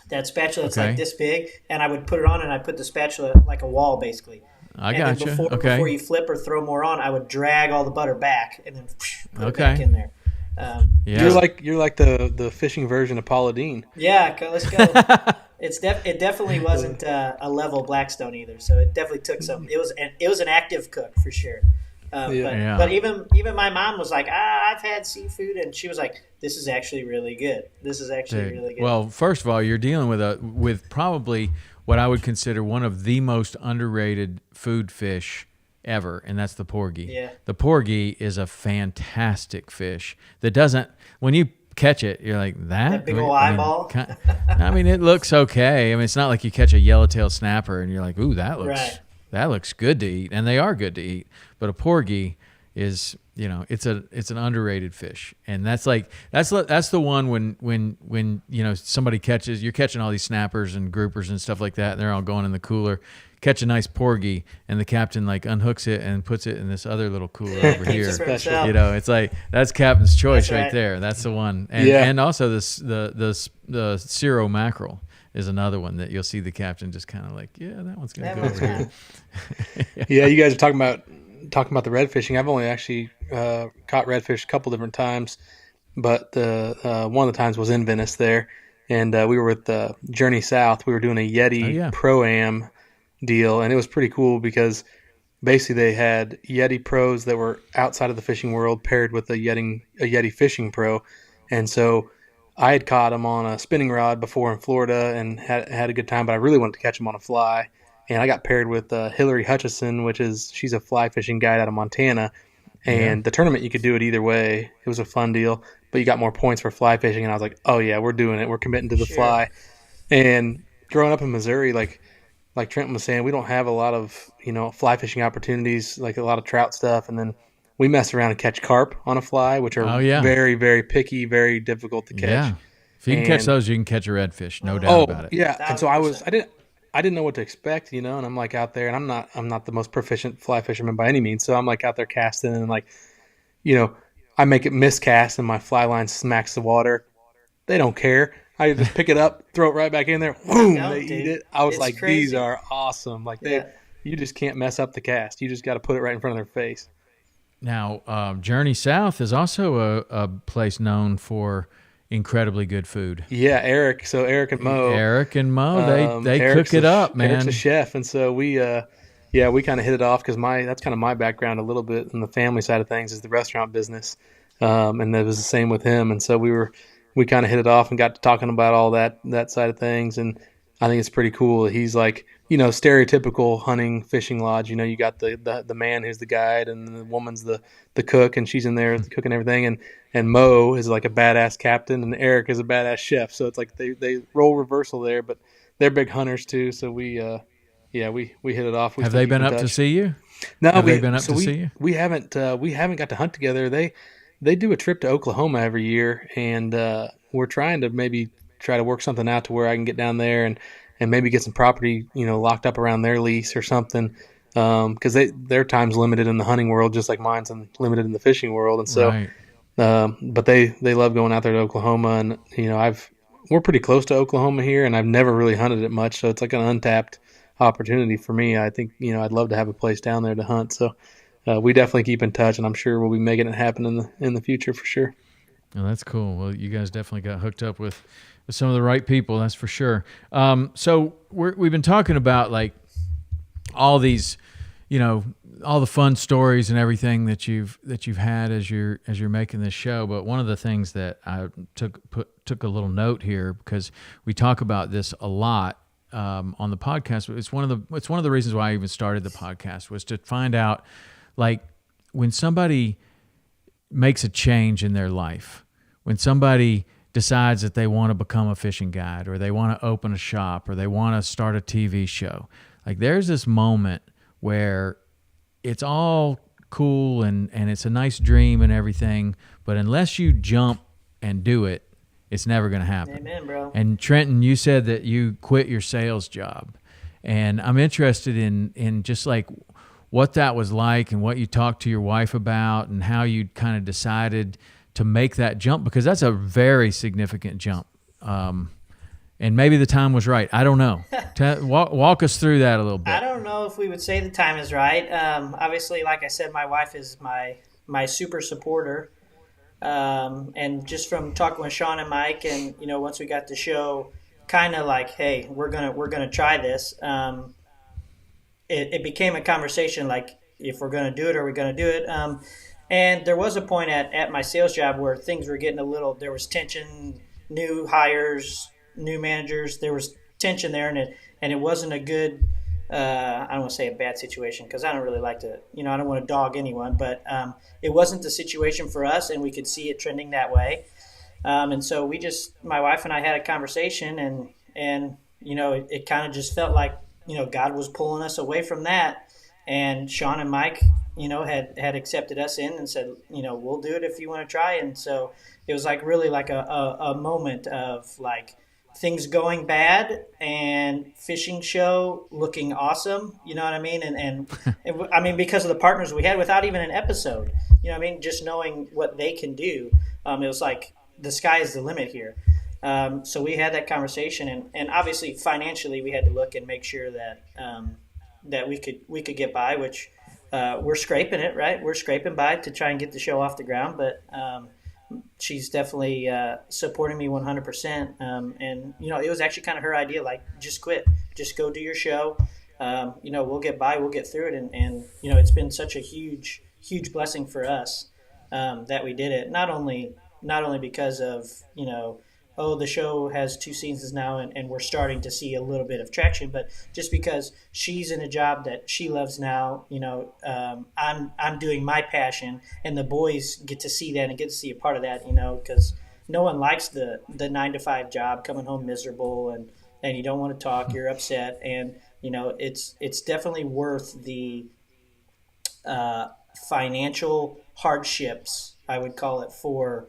That spatula that's Okay. like this big, and I would put it on, and I put the spatula like a wall, basically. I And got then you. before you flip or throw more on, I would drag all the butter back and then put it back Okay. in there. Yeah. You're like the fishing version of Paula Deen. Yeah, let's go. It definitely wasn't a level Blackstone either, so it definitely took some. It was an active cook for sure. Yeah. But even my mom was like, I've had seafood, and she was like, this is actually really good. This is actually Dude, really good. well, first of all, you're dealing with probably what I would consider one of the most underrated food fish ever, and that's the porgy. Yeah. The porgy is a fantastic fish that doesn't, when you catch it, you're like, That big old eyeball? I mean, it looks okay. I mean, it's not like you catch a yellowtail snapper and you're like, ooh, that looks good to eat, and they are good to eat. But a porgy is, it's an underrated fish, and that's the one when somebody you're catching all these snappers and groupers and stuff like that, and they're all going in the cooler. Catch a nice porgy, and the captain unhooks it and puts it in this other little cooler over here. Keeps it for himself. It's like that's captain's choice That's right right. there. That's the one, and and also the Ciro mackerel is another one that you'll see the captain just kind of like, that one's gonna go over here. Yeah, you guys are talking about the red fishing. I've only actually caught redfish a couple different times, but one of the times was in Venice there, and we were with Journey South. We were doing a Yeti Pro-Am deal, and it was pretty cool because basically they had Yeti pros that were outside of the fishing world paired with a Yeti fishing pro, and so I had caught them on a spinning rod before in Florida and had a good time, but I really wanted to catch them on a fly. And I got paired with Hillary Hutchison, she's a fly fishing guide out of Montana. And the tournament, you could do it either way. It was a fun deal, but you got more points for fly fishing. And I was like, oh yeah, we're doing it. We're committing to the fly. And growing up in Missouri, like Trenton was saying, we don't have a lot of, fly fishing opportunities, like a lot of trout stuff. And then we mess around and catch carp on a fly, which are very, very picky, very difficult to catch. Yeah. If you can catch those, you can catch a redfish, no doubt about it. Yeah. And so I didn't know what to expect, and I'm like out there, and I'm not the most proficient fly fisherman by any means. So I'm like out there casting, and I make it miscast, and my fly line smacks the water. They don't care. I just pick it up, throw it right back in there. Boom! They eat it. I was like, crazy. These are awesome. Like you just can't mess up the cast. You just got to put it right in front of their face. Now, Journey South is also a place known for incredibly good food. Yeah, Eric. So Eric and Mo. They cook it up, man. Eric's a chef, and so we kind of hit it off because that's kind of my background a little bit, and the family side of things is the restaurant business, and it was the same with him, and so we kind of hit it off and got to talking about all that side of things, and I think it's pretty cool. He's like, stereotypical hunting fishing lodge. You got the man who's the guide, and the woman's the cook, and she's in there cooking everything, and Mo is like a badass captain, and Eric is a badass chef. So it's like they role reversal there, but they're big hunters too. So we hit it off. Have they been up to see you? No, have they been up to see you? We haven't got to hunt together. They do a trip to Oklahoma every year, and we're trying to maybe try to work something out to where I can get down there and maybe get some property, locked up around their lease or something. Because their time's limited in the hunting world, just like mine's limited in the fishing world. And so But they love going out there to Oklahoma, and we're pretty close to Oklahoma here, and I've never really hunted it much, so it's like an untapped opportunity for me. I think I'd love to have a place down there to hunt. So we definitely keep in touch, and I'm sure we'll be making it happen in the future for sure. Oh, that's cool. Well, you guys definitely got hooked up with some of the right people, that's for sure. So we've been talking about like all these, all the fun stories and everything that you've had as you're making this show. But one of the things that I took a little note here, because we talk about this a lot on the podcast. It's one of the reasons why I even started the podcast, was to find out, like, when somebody makes a change in their life, when somebody decides that they want to become a fishing guide, or they want to open a shop, or they want to start a TV show, like, there's this moment where it's all cool and it's a nice dream and everything, but unless you jump and do it, it's never going to happen. Amen, bro. And Trenton, you said that you quit your sales job, and I'm interested in just like what that was like, and what you talked to your wife about, and how you kind of decided to make that jump, because that's a very significant jump. And maybe the time was right. I don't know. Walk us through that a little bit. I don't know if we would say the time is right. Obviously, like I said, my wife is my super supporter. And just from talking with Sean and Mike, and once we got the show, kind of like, hey, we're gonna try this. It became a conversation, like, if we're gonna do it, are we gonna do it? And there was a point at my sales job where things were getting there was tension, new hires, new managers. There was tension there, and it wasn't a good. I don't want to say a bad situation, because I don't really like to, I don't want to dog anyone, but it wasn't the situation for us, and we could see it trending that way. And so my wife and I had a conversation, and it kind of just felt like, God was pulling us away from that. And Sean and Mike, had accepted us in and said, we'll do it if you want to try. And so it was like really like a moment of like, things going bad and fishing show looking awesome, you know what I mean? And I mean, because of the partners we had without even an episode, you know what I mean? Just knowing what they can do, it was like the sky is the limit here. So we had that conversation, and obviously financially we had to look and make sure that that we could get by, which we're scraping it, right? We're scraping by to try and get the show off the ground, but she's definitely supporting me 100%. And, it was actually kind of her idea, like, just quit. Just go do your show. We'll get by. We'll get through it. And it's been such a huge, huge blessing for us that we did it. Not only because of, the show has 2 seasons now and we're starting to see a little bit of traction, but just because she's in a job that she loves now, I'm doing my passion, and the boys get to see that and get to see a part of that, because no one likes the 9-to-5 job, coming home miserable and you don't want to talk, you're upset. And, it's definitely worth the financial hardships, I would call it, for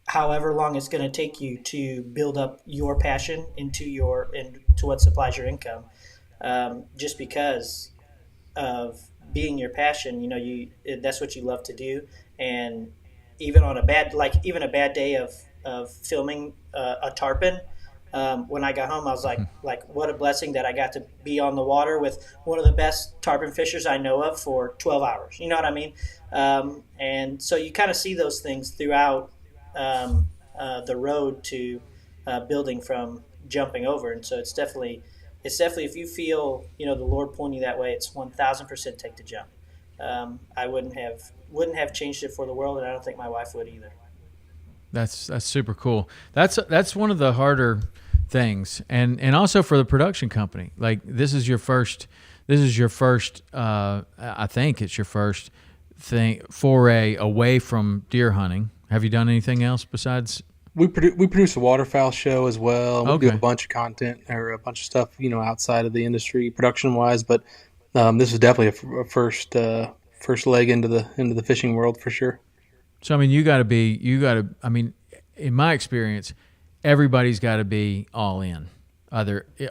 however long it's going to take you to build up your passion into what supplies your income. Just because of being your passion, that's what you love to do. And even on a bad day of filming a tarpon, when I got home, I was like, what a blessing that I got to be on the water with one of the best tarpon fishers I know of for 12 hours. You know what I mean? And so you kind of see those things throughout the road to building from jumping over. And so it's definitely if you feel the Lord pulling you that way, it's 1,000% take the jump. I wouldn't have changed it for the world, and I don't think my wife would either. That's super cool. That's one of the harder things, and also for the production company. Like, this is your first. I think it's your first foray away from deer hunting. Have you done anything else besides? We produce a waterfowl show as well. We Okay. do a bunch of content or a bunch of stuff, outside of the industry production wise. But this is definitely a first leg into the fishing world for sure. So, I mean, I mean, in my experience, everybody's got to be all in,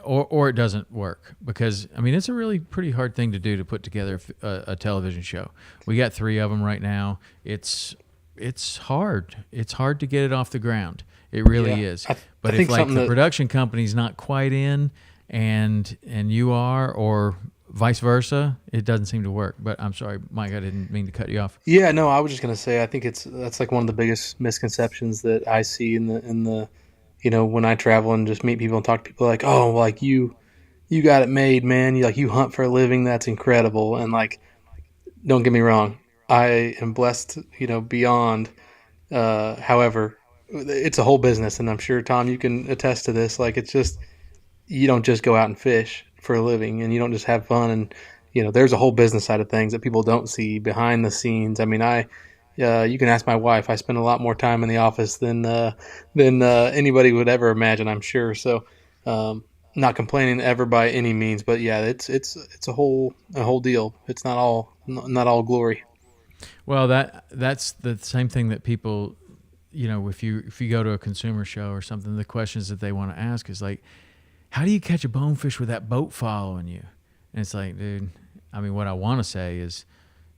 or it doesn't work, because, I mean, it's a really pretty hard thing to do, to put together a television show. We got 3 of them right now. It's it's hard. It's hard to get it off the ground. It really is. But if like the production company's not quite in and you are, or vice versa, it doesn't seem to work. But I'm sorry, Mike, I didn't mean to cut you off. Yeah, no, I was just going to say, I think that's like one of the biggest misconceptions that I see in the when I travel and just meet people and talk to people, like, oh, like you got it made, man. You hunt for a living. That's incredible. And like, don't get me wrong, I am blessed, beyond. However, it's a whole business, and I'm sure, Tom, you can attest to this. Like, it's just, you don't just go out and fish for a living, and you don't just have fun. And, there's a whole business side of things that people don't see behind the scenes. I mean, you can ask my wife. I spend a lot more time in the office than anybody would ever imagine, I'm sure. So, not complaining ever by any means, but yeah, it's a whole deal. It's not all glory. Well, that's the same thing that people, if you go to a consumer show or something, the questions that they want to ask is like, how do you catch a bonefish with that boat following you? And it's like, dude, I mean, what I want to say is,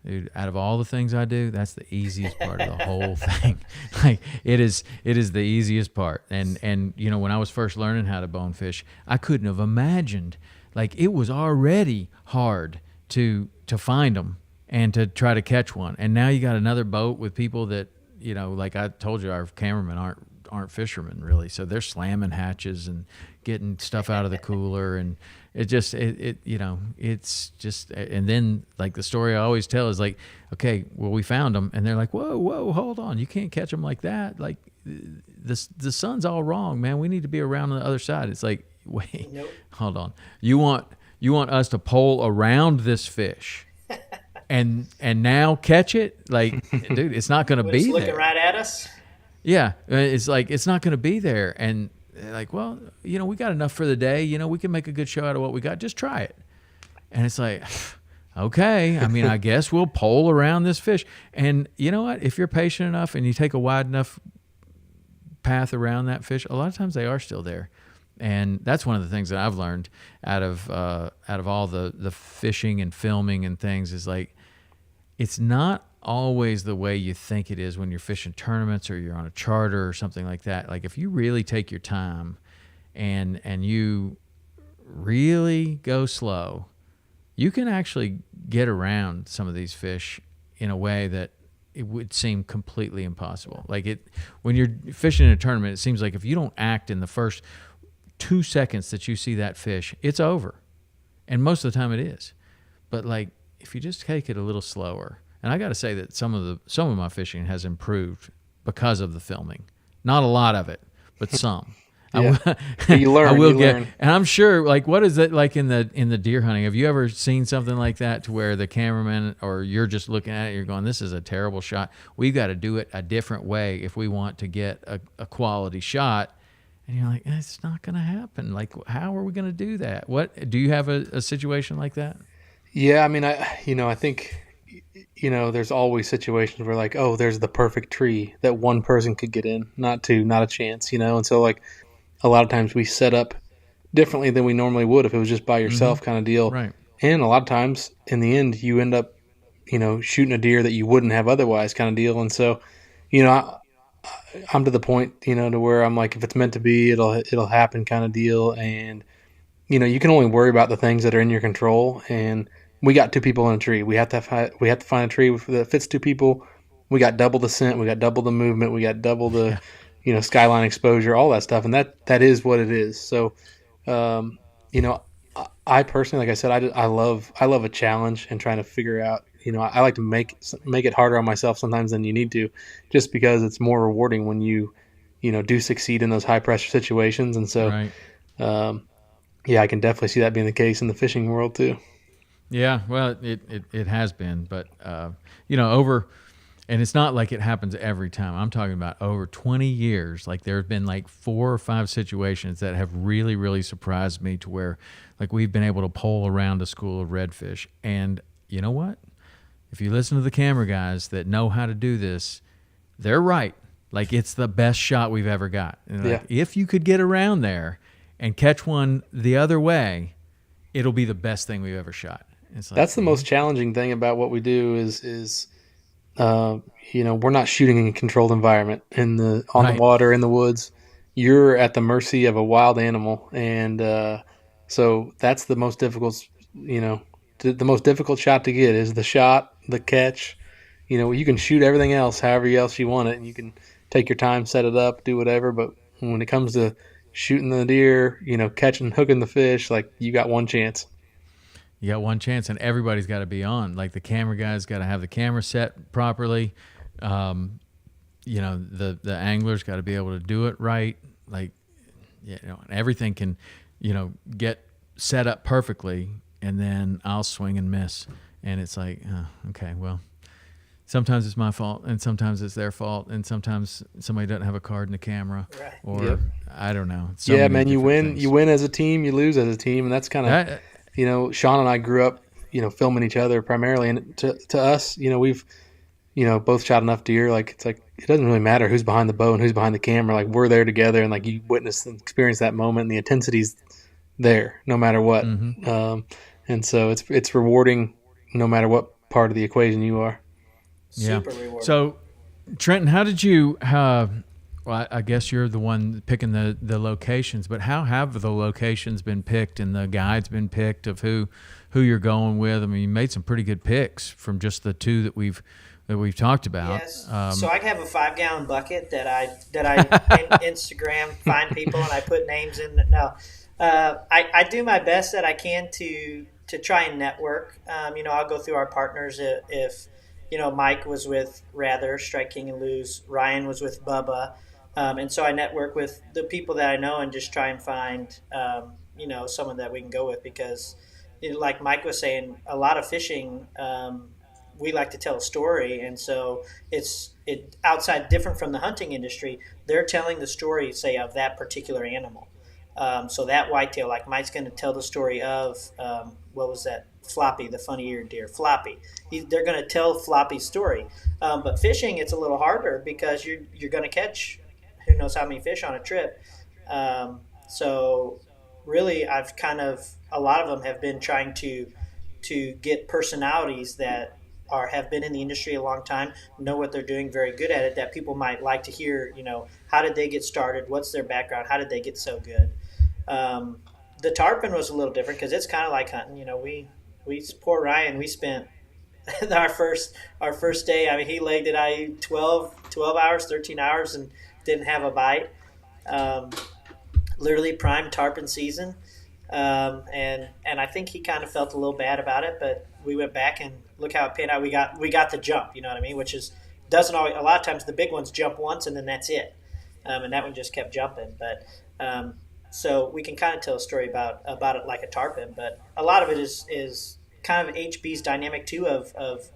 dude, out of all the things I do, that's the easiest part of the whole thing. Like, it is the easiest part. And when I was first learning how to bonefish, I couldn't have imagined, like, it was already hard to find them and to try to catch one. And now you got another boat with people that, like I told you, our cameramen aren't fishermen really. So they're slamming hatches and getting stuff out of the cooler, and it's just, and then like the story I always tell is like, okay, well, we found them, and they're like, whoa, hold on. You can't catch them like that. Like the sun's all wrong, man. We need to be around on the other side. It's like, wait, nope. Hold on. You want us to pole around this fish and now catch it? Like, dude, it's not going to be there. It's looking right at us. Yeah. It's like, it's not going to be there. And like, well, we got enough for the day. We can make a good show out of what we got. Just try it. And it's like, okay. I mean, I guess we'll pole around this fish. And you know what? If you're patient enough and you take a wide enough path around that fish, a lot of times they are still there. And that's one of the things that I've learned out of all the fishing and filming and things is like, it's not always the way you think it is when you're fishing tournaments or you're on a charter or something like that. Like, if you really take your time and you really go slow, you can actually get around some of these fish in a way that it would seem completely impossible. Like, when you're fishing in a tournament, it seems like if you don't act in the first 2 seconds that you see that fish, it's over. And most of the time it is. But like, if you just take it a little slower, and I got to say that some of my fishing has improved because of the filming. Not a lot of it, but some. Yeah. You learn. And I'm sure, like, what is it like in the deer hunting? Have you ever seen something like that to where the cameraman or you're just looking at it, you're going, this is a terrible shot. We've got to do it a different way if we want to get a quality shot. And you're like, it's not going to happen. Like, how are we going to do that? What do you have a situation like that? Yeah, I mean, I think, there's always situations where like, oh, there's the perfect tree that one person could get in, not a chance, and so like a lot of times we set up differently than we normally would if it was just by yourself kind of deal. Right. And a lot of times in the end you end up, shooting a deer that you wouldn't have otherwise kind of deal. And so, I'm to the point, to where I'm like, if it's meant to be, it'll happen kind of deal. And, you can only worry about the things that are in your control. And we got 2 people in a tree. We have to find a tree that fits 2 people. We got double the scent. We got double the movement. We got double the, skyline exposure, all that stuff. And that is what it is. So, I personally, like I said, I love a challenge and trying to figure out, I like to make it harder on myself sometimes than you need to, just because it's more rewarding when you do succeed in those high pressure situations. And so, right. I can definitely see that being the case in the fishing world too. Yeah, well, it has been, but and it's not like it happens every time. I'm talking about over 20 years. Like, there have been like 4 or 5 situations that have really, really surprised me to where, like, we've been able to pole around a school of redfish. And you know what? If you listen to the camera guys that know how to do this, they're right. Like, it's the best shot we've ever got. And like, if you could get around there and catch one the other way, it'll be the best thing we've ever shot. It's like, that's the most challenging thing about what we do is we're not shooting in a controlled environment on the water, in the woods. You're at the mercy of a wild animal. And so that's the most difficult, the most difficult shot to get is the shot, the catch. You can shoot everything else however else you want it, and you can take your time, set it up, do whatever. But when it comes to shooting the deer, catching, hooking the fish, like you got one chance. You got one chance, and everybody's got to be on. Like the camera guy's got to have the camera set properly. The angler's got to be able to do it right. Like, and everything can, get set up perfectly, and then I'll swing and miss. And it's like, okay, well, sometimes it's my fault, and sometimes it's their fault, and sometimes somebody doesn't have a card in the camera, right. Or I don't know. Man, you win as a team, you lose as a team, and that's kind of, Sean and I grew up, filming each other primarily, and to us, we've, both shot enough deer. Like it's like it doesn't really matter who's behind the bow and who's behind the camera. Like we're there together, and like you witness and experience that moment, and the intensity's there no matter what. Mm-hmm. And so it's rewarding no matter what part of the equation you are. Super rewarding. So, Trenton, how did you? Well, I guess you're the one picking the locations, but how have the locations been picked and the guides been picked of who you're going with? I mean, you made some pretty good picks from just the two that we've talked about. Yes. So I have a 5-gallon bucket that I Instagram find people and I put names in. No, I do my best that I can to try and network. I'll go through our partners if. Mike was with Rather, Strike King and Lose. Ryan was with Bubba. And so I network with the people that I know and just try and find, someone that we can go with because, like Mike was saying, a lot of fishing, we like to tell a story. And so it's outside different from the hunting industry. They're telling the story, say, of that particular animal. So that whitetail, like Mike's going to tell the story of, what was that? Floppy, the funny-eared deer, Floppy. They're going to tell Floppy's story. But fishing, it's a little harder because you're going to catch who knows how many fish on a trip. So really, a lot of them have been trying to get personalities that have been in the industry a long time, know what they're doing, very good at it, that people might like to hear, how did they get started? What's their background? How did they get so good? The tarpon was a little different because it's kind of like hunting. Poor Ryan, we spent our first day. I mean, he legged it 12 hours, 13 hours, and didn't have a bite. Literally prime tarpon season, and I think he kind of felt a little bad about it. But we went back and look how it panned out. We got the jump. You know what I mean? Which doesn't always. A lot of times the big ones jump once and then that's it, and that one just kept jumping. But so we can kind of tell a story about it like a tarpon, but a lot of it is kind of HB's dynamic too of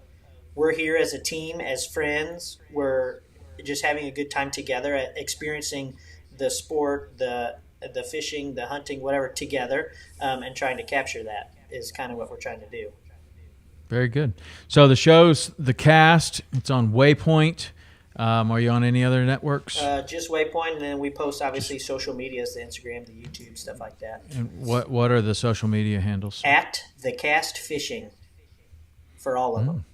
we're here as a team, as friends. We're just having a good time together, experiencing the sport, the fishing, the hunting, whatever together, and trying to capture that is kind of what we're trying to do. Very good. So the show's The Cast. It's on Waypoint. Are you on any other networks? Just Waypoint, and then we post obviously social medias, the Instagram, the YouTube, stuff like that. And what are the social media handles? At The Cast Fishing for all of them.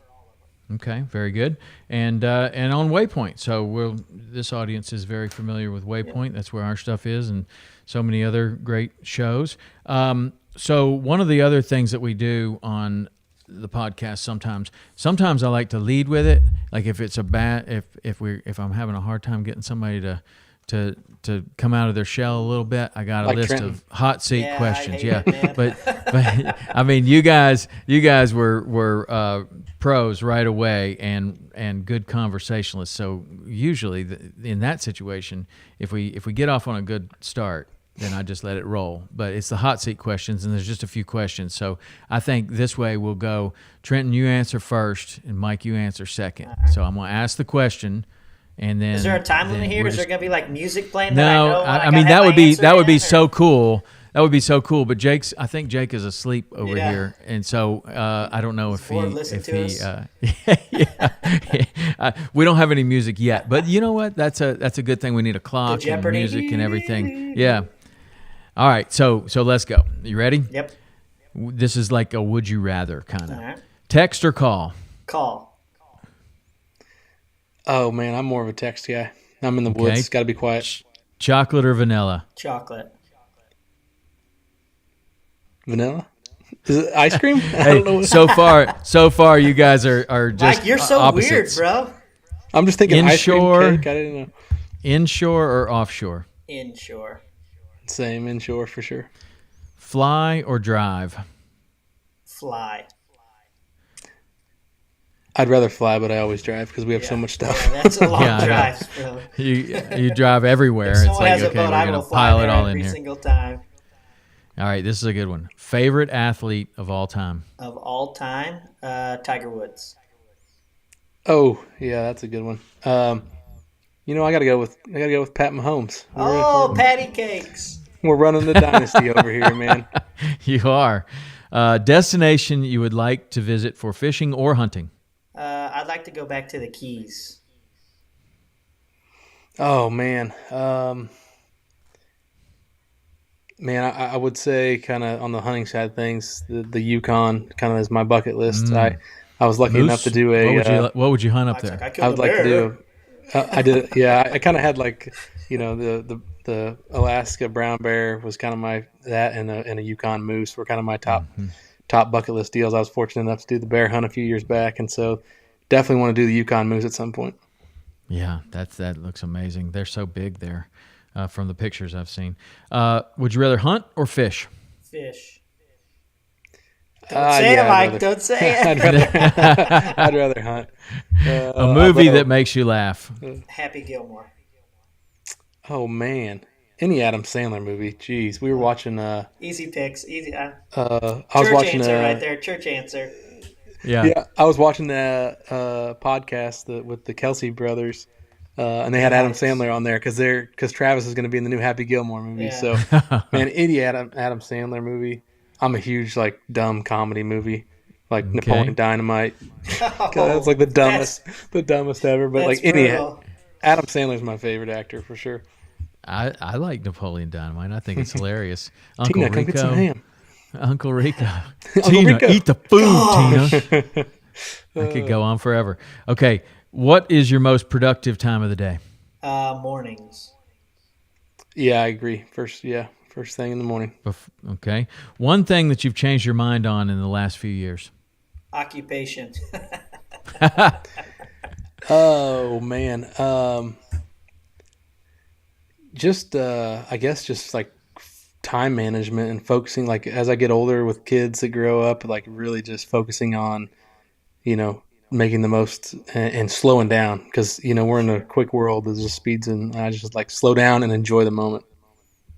Okay, very good. And on Waypoint. So this audience is very familiar with Waypoint. Yep. That's where our stuff is, and so many other great shows. So one of the other things that we do on the podcast sometimes I like to lead with it. Like if it's if I'm having a hard time getting somebody to come out of their shell a little bit, I got a list Trenton. of hot seat questions. Yeah, it, but I mean, you guys were pros right away and good conversationalists. So usually in that situation, if we get off on a good start, then I just let it roll. But it's the hot seat questions, and there's just a few questions. So I think this way we'll go, Trenton, you answer first, and Mike, you answer second. Right. So I'm going to ask the question, and then... Is there a time limit here? Is there going to be like music playing? No, I mean, that would be so cool. That would be so cool. But I think Jake is asleep over here, and so I don't know if he. We don't have any music yet, but you know what? That's a good thing. We need a clock and music and everything. Yeah. All right, so let's go. You ready? Yep. This is like a would you rather kind of. Right. Text or call? Call. Oh man, I'm more of a text guy. I'm in the woods. Got to be quiet. Chocolate or vanilla? Chocolate. Vanilla? Is it ice cream? I Hey, don't know. so far, you guys are just Mike, you're so opposites. weird, bro. I'm just thinking Inshore. ice cream cake. I didn't know. Inshore or offshore? Inshore. Same inshore for sure. Fly or drive? Fly. I'd rather fly, but I always drive because we have so much stuff. Yeah, that's a long Yeah, I know. drive, bro. You drive everywhere. If It's someone like, has a okay, boat, we're I going will to fly pile there it all in every here. single time. All right, this is a good one. Favorite athlete of all time? Of all time, Tiger Woods. Oh yeah, that's a good one. I gotta go with Pat Mahomes. Patty cakes. We're running the dynasty over here, man. You are. Destination you would like to visit for fishing or hunting? I'd like to go back to the Keys. Oh man, I would say kind of on the hunting side of things, the Yukon kind of is my bucket list. I was lucky Moose? enough to do a. What would you hunt up Mike's there? like, I I killed would a like to bear. do. I did. Yeah, I kind of had like, the Alaska brown bear was kind of and a Yukon moose were kind of my top bucket list deals. I was fortunate enough to do the bear hunt a few years back, and so definitely want to do the Yukon moose at some point. Yeah, that looks amazing. They're so big there from the pictures I've seen. Would you rather hunt or fish? Fish. Don't say it, Mike. Don't say it. I'd rather hunt. A movie that makes you laugh. Happy Gilmore. Oh man, any Adam Sandler movie. Jeez, we were watching. Easy picks. Easy. I was Church watching answer right there. Church answer. Yeah. I was watching the podcast with the Kelsey brothers, and they had Adam Sandler on there because Travis is going to be in the new Happy Gilmore movie. Yeah. So, man, any Adam Sandler movie. I'm a huge dumb comedy movie, like Napoleon Dynamite. That's like the dumbest ever. But like brutal. Adam Sandler's my favorite actor for sure. I like Napoleon Dynamite. I think it's hilarious. Tina, come get some ham. Uncle Rico. Uncle Tina, Rico. eat the food, Tina. I could go on forever. Okay, what is your most productive time of the day? Mornings. Yeah, I agree. First thing in the morning. Okay. One thing that you've changed your mind on in the last few years? Occupation. Oh man, I guess just like time management and focusing. Like as I get older with kids that grow up, like really just focusing on, making the most and slowing down because we're in a quick world. There's just speeds, and I just like slow down and enjoy the moment.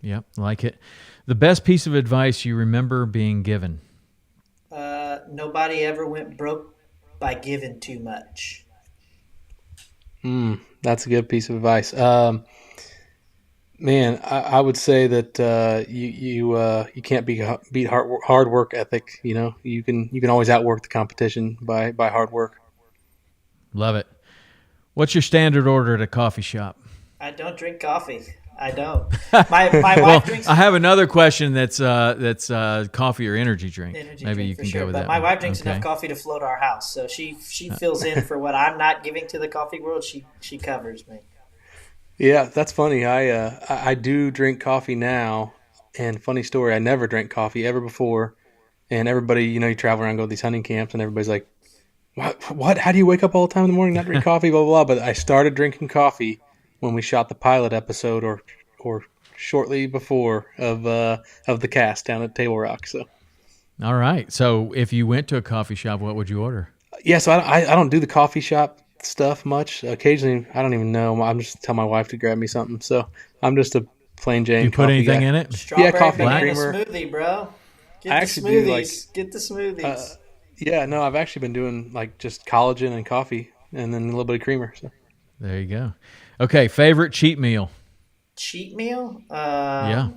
Yep, like it. The best piece of advice you remember being given? Nobody ever went broke by giving too much. That's a good piece of advice. Man, I would say that you can't beat hard work ethic. You can always outwork the competition by hard work. Love it. What's your standard order at a coffee shop? I don't drink coffee. I don't. My wife drinks. I have another question that's coffee or energy drink. Energy Maybe drink you for can sure, go with but that. my one. wife drinks Okay. enough coffee to float our house, so she fills in for what I'm not giving to the coffee world. She covers me. Yeah, that's funny. I do drink coffee now, and funny story, I never drank coffee ever before, and everybody, you travel around, go to these hunting camps, and everybody's like, "What? How do you wake up all the time in the morning, not drink coffee?" Blah blah blah. But I started drinking coffee when we shot the pilot episode, or shortly before of the cast down at Table Rock. So, All right. So if you went to a coffee shop, what would you order? yeah. So I don't do the coffee shop stuff much. Occasionally, I don't even know. I'm just tell my wife to grab me something. So I'm just a plain Jane. Do you put coffee anything guy. in it? Strawberry coffee banana creamer. smoothie, bro. Get I the actually do, smoothies. Get the smoothies. Yeah, no, I've actually been doing like just collagen and coffee, and then a little bit of creamer. So. There you go. Okay. Favorite cheat meal? Cheat meal? Yeah.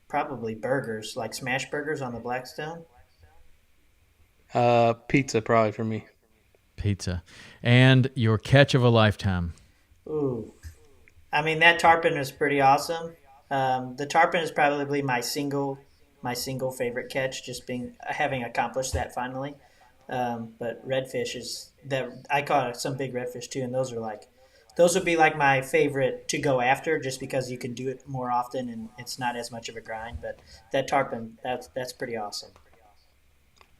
Probably burgers, like smash burgers on the Blackstone. Pizza probably for me. Pizza. And your catch of a lifetime? Ooh. I mean, that tarpon is pretty awesome. The tarpon is probably my single favorite catch, just having accomplished that finally. But redfish is that I caught some big redfish too, and those would be like my favorite to go after, just because you can do it more often and it's not as much of a grind. But that tarpon, that's pretty awesome.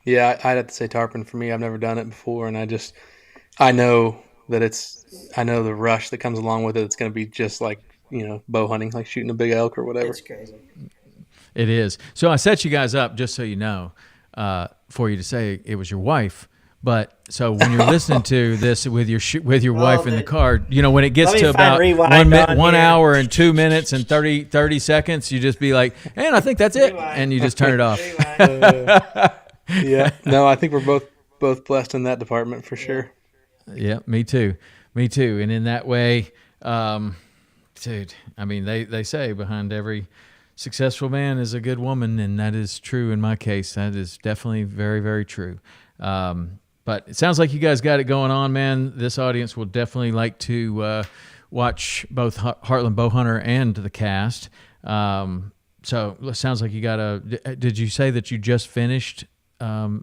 Yeah, I'd have to say tarpon for me. I've never done it before, and I know I know the rush that comes along with it. It's going to be just like, bow hunting, like shooting a big elk or whatever. It's crazy. It is. So I set you guys up, just so you know, for you to say it was your wife. But so when you're listening to this with your wife in the car, when it gets to about 1 hour and 2 minutes and 30 seconds, you just be like, and I think that's it. And you just turn it off. Yeah. No, I think we're both blessed in that department for sure. Yeah, me too. And in that way, dude, I mean, they say behind every successful man is a good woman, and that is true in my case. That is definitely very, very true. But it sounds like you guys got it going on, man. This audience will definitely like to watch both Heartland Bowhunter and the cast. So it sounds like you got did you say that you just finished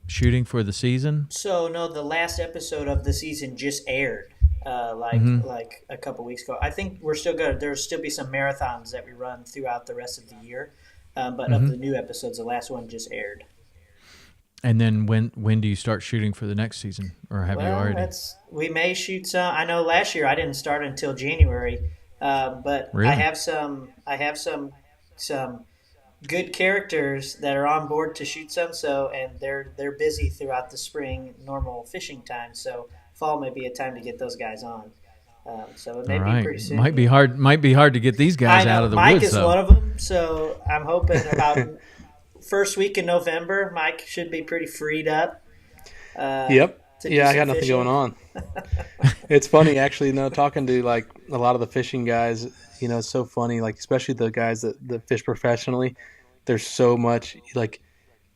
shooting for the season? So no, the last episode of the season just aired like a couple weeks ago. I think we're still good. There'll still be some marathons that we run throughout the rest of the year. But of the new episodes, the last one just aired. And then when do you start shooting for the next season, or have you already? We may shoot some. I know last year I didn't start until January, but really? I have some good characters that are on board to shoot some. So, and they're busy throughout the spring, normal fishing time. So fall may be a time to get those guys on. So it may be pretty soon. Might be hard to get these guys out of the Mike woods. Mike is one of them. So I'm hoping about first week in November, Mike should be pretty freed up. Yep. Yeah, I got nothing going on. It's funny, actually, talking to like a lot of the fishing guys, it's so funny, like especially the guys that fish professionally. There's so much, like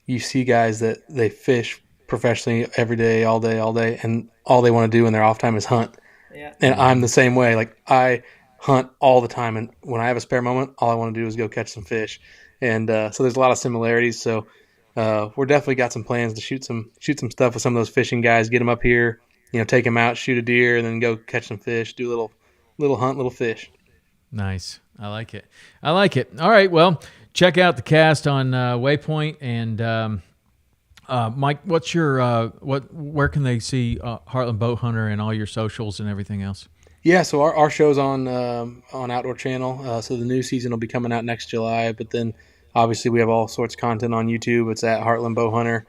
you see guys that they fish professionally every day, all day, and all they want to do in their off time is hunt. Yeah. And I'm the same way. Like I hunt all the time, and when I have a spare moment, all I want to do is go catch some fish. And so there's a lot of similarities. So we're definitely got some plans to shoot some stuff with some of those fishing guys, get them up here, take them out, shoot a deer, and then go catch some fish, do a little hunt, little fish. Nice. I like it. All right. Well, check out the cast on Waypoint. And Mike, what's your where can they see Heartland Bowhunter and all your socials and everything else? Yeah, so our show's on Outdoor Channel. So the new season will be coming out next July, but then obviously we have all sorts of content on YouTube. It's at Heartland Bowhunter.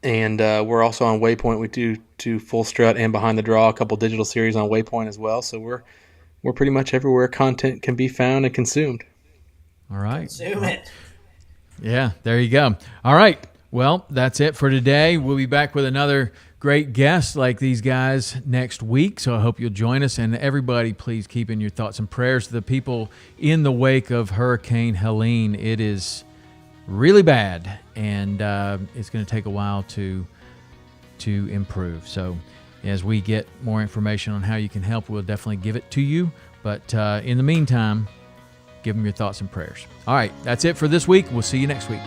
And we're also on Waypoint. We do Full Strut and Behind the Draw, a couple digital series on Waypoint as well. So we're pretty much everywhere content can be found and consumed. All right. Consume it. Yeah, there you go. All right. Well, that's it for today. We'll be back with another great guest like these guys next week. So I hope you'll join us. And everybody, please keep in your thoughts and prayers to the people in the wake of Hurricane Helene. It is really bad, and it's going to take a while to improve. So as we get more information on how you can help, we'll definitely give it to you. But in the meantime, give them your thoughts and prayers. All right, that's it for this week. We'll see you next week.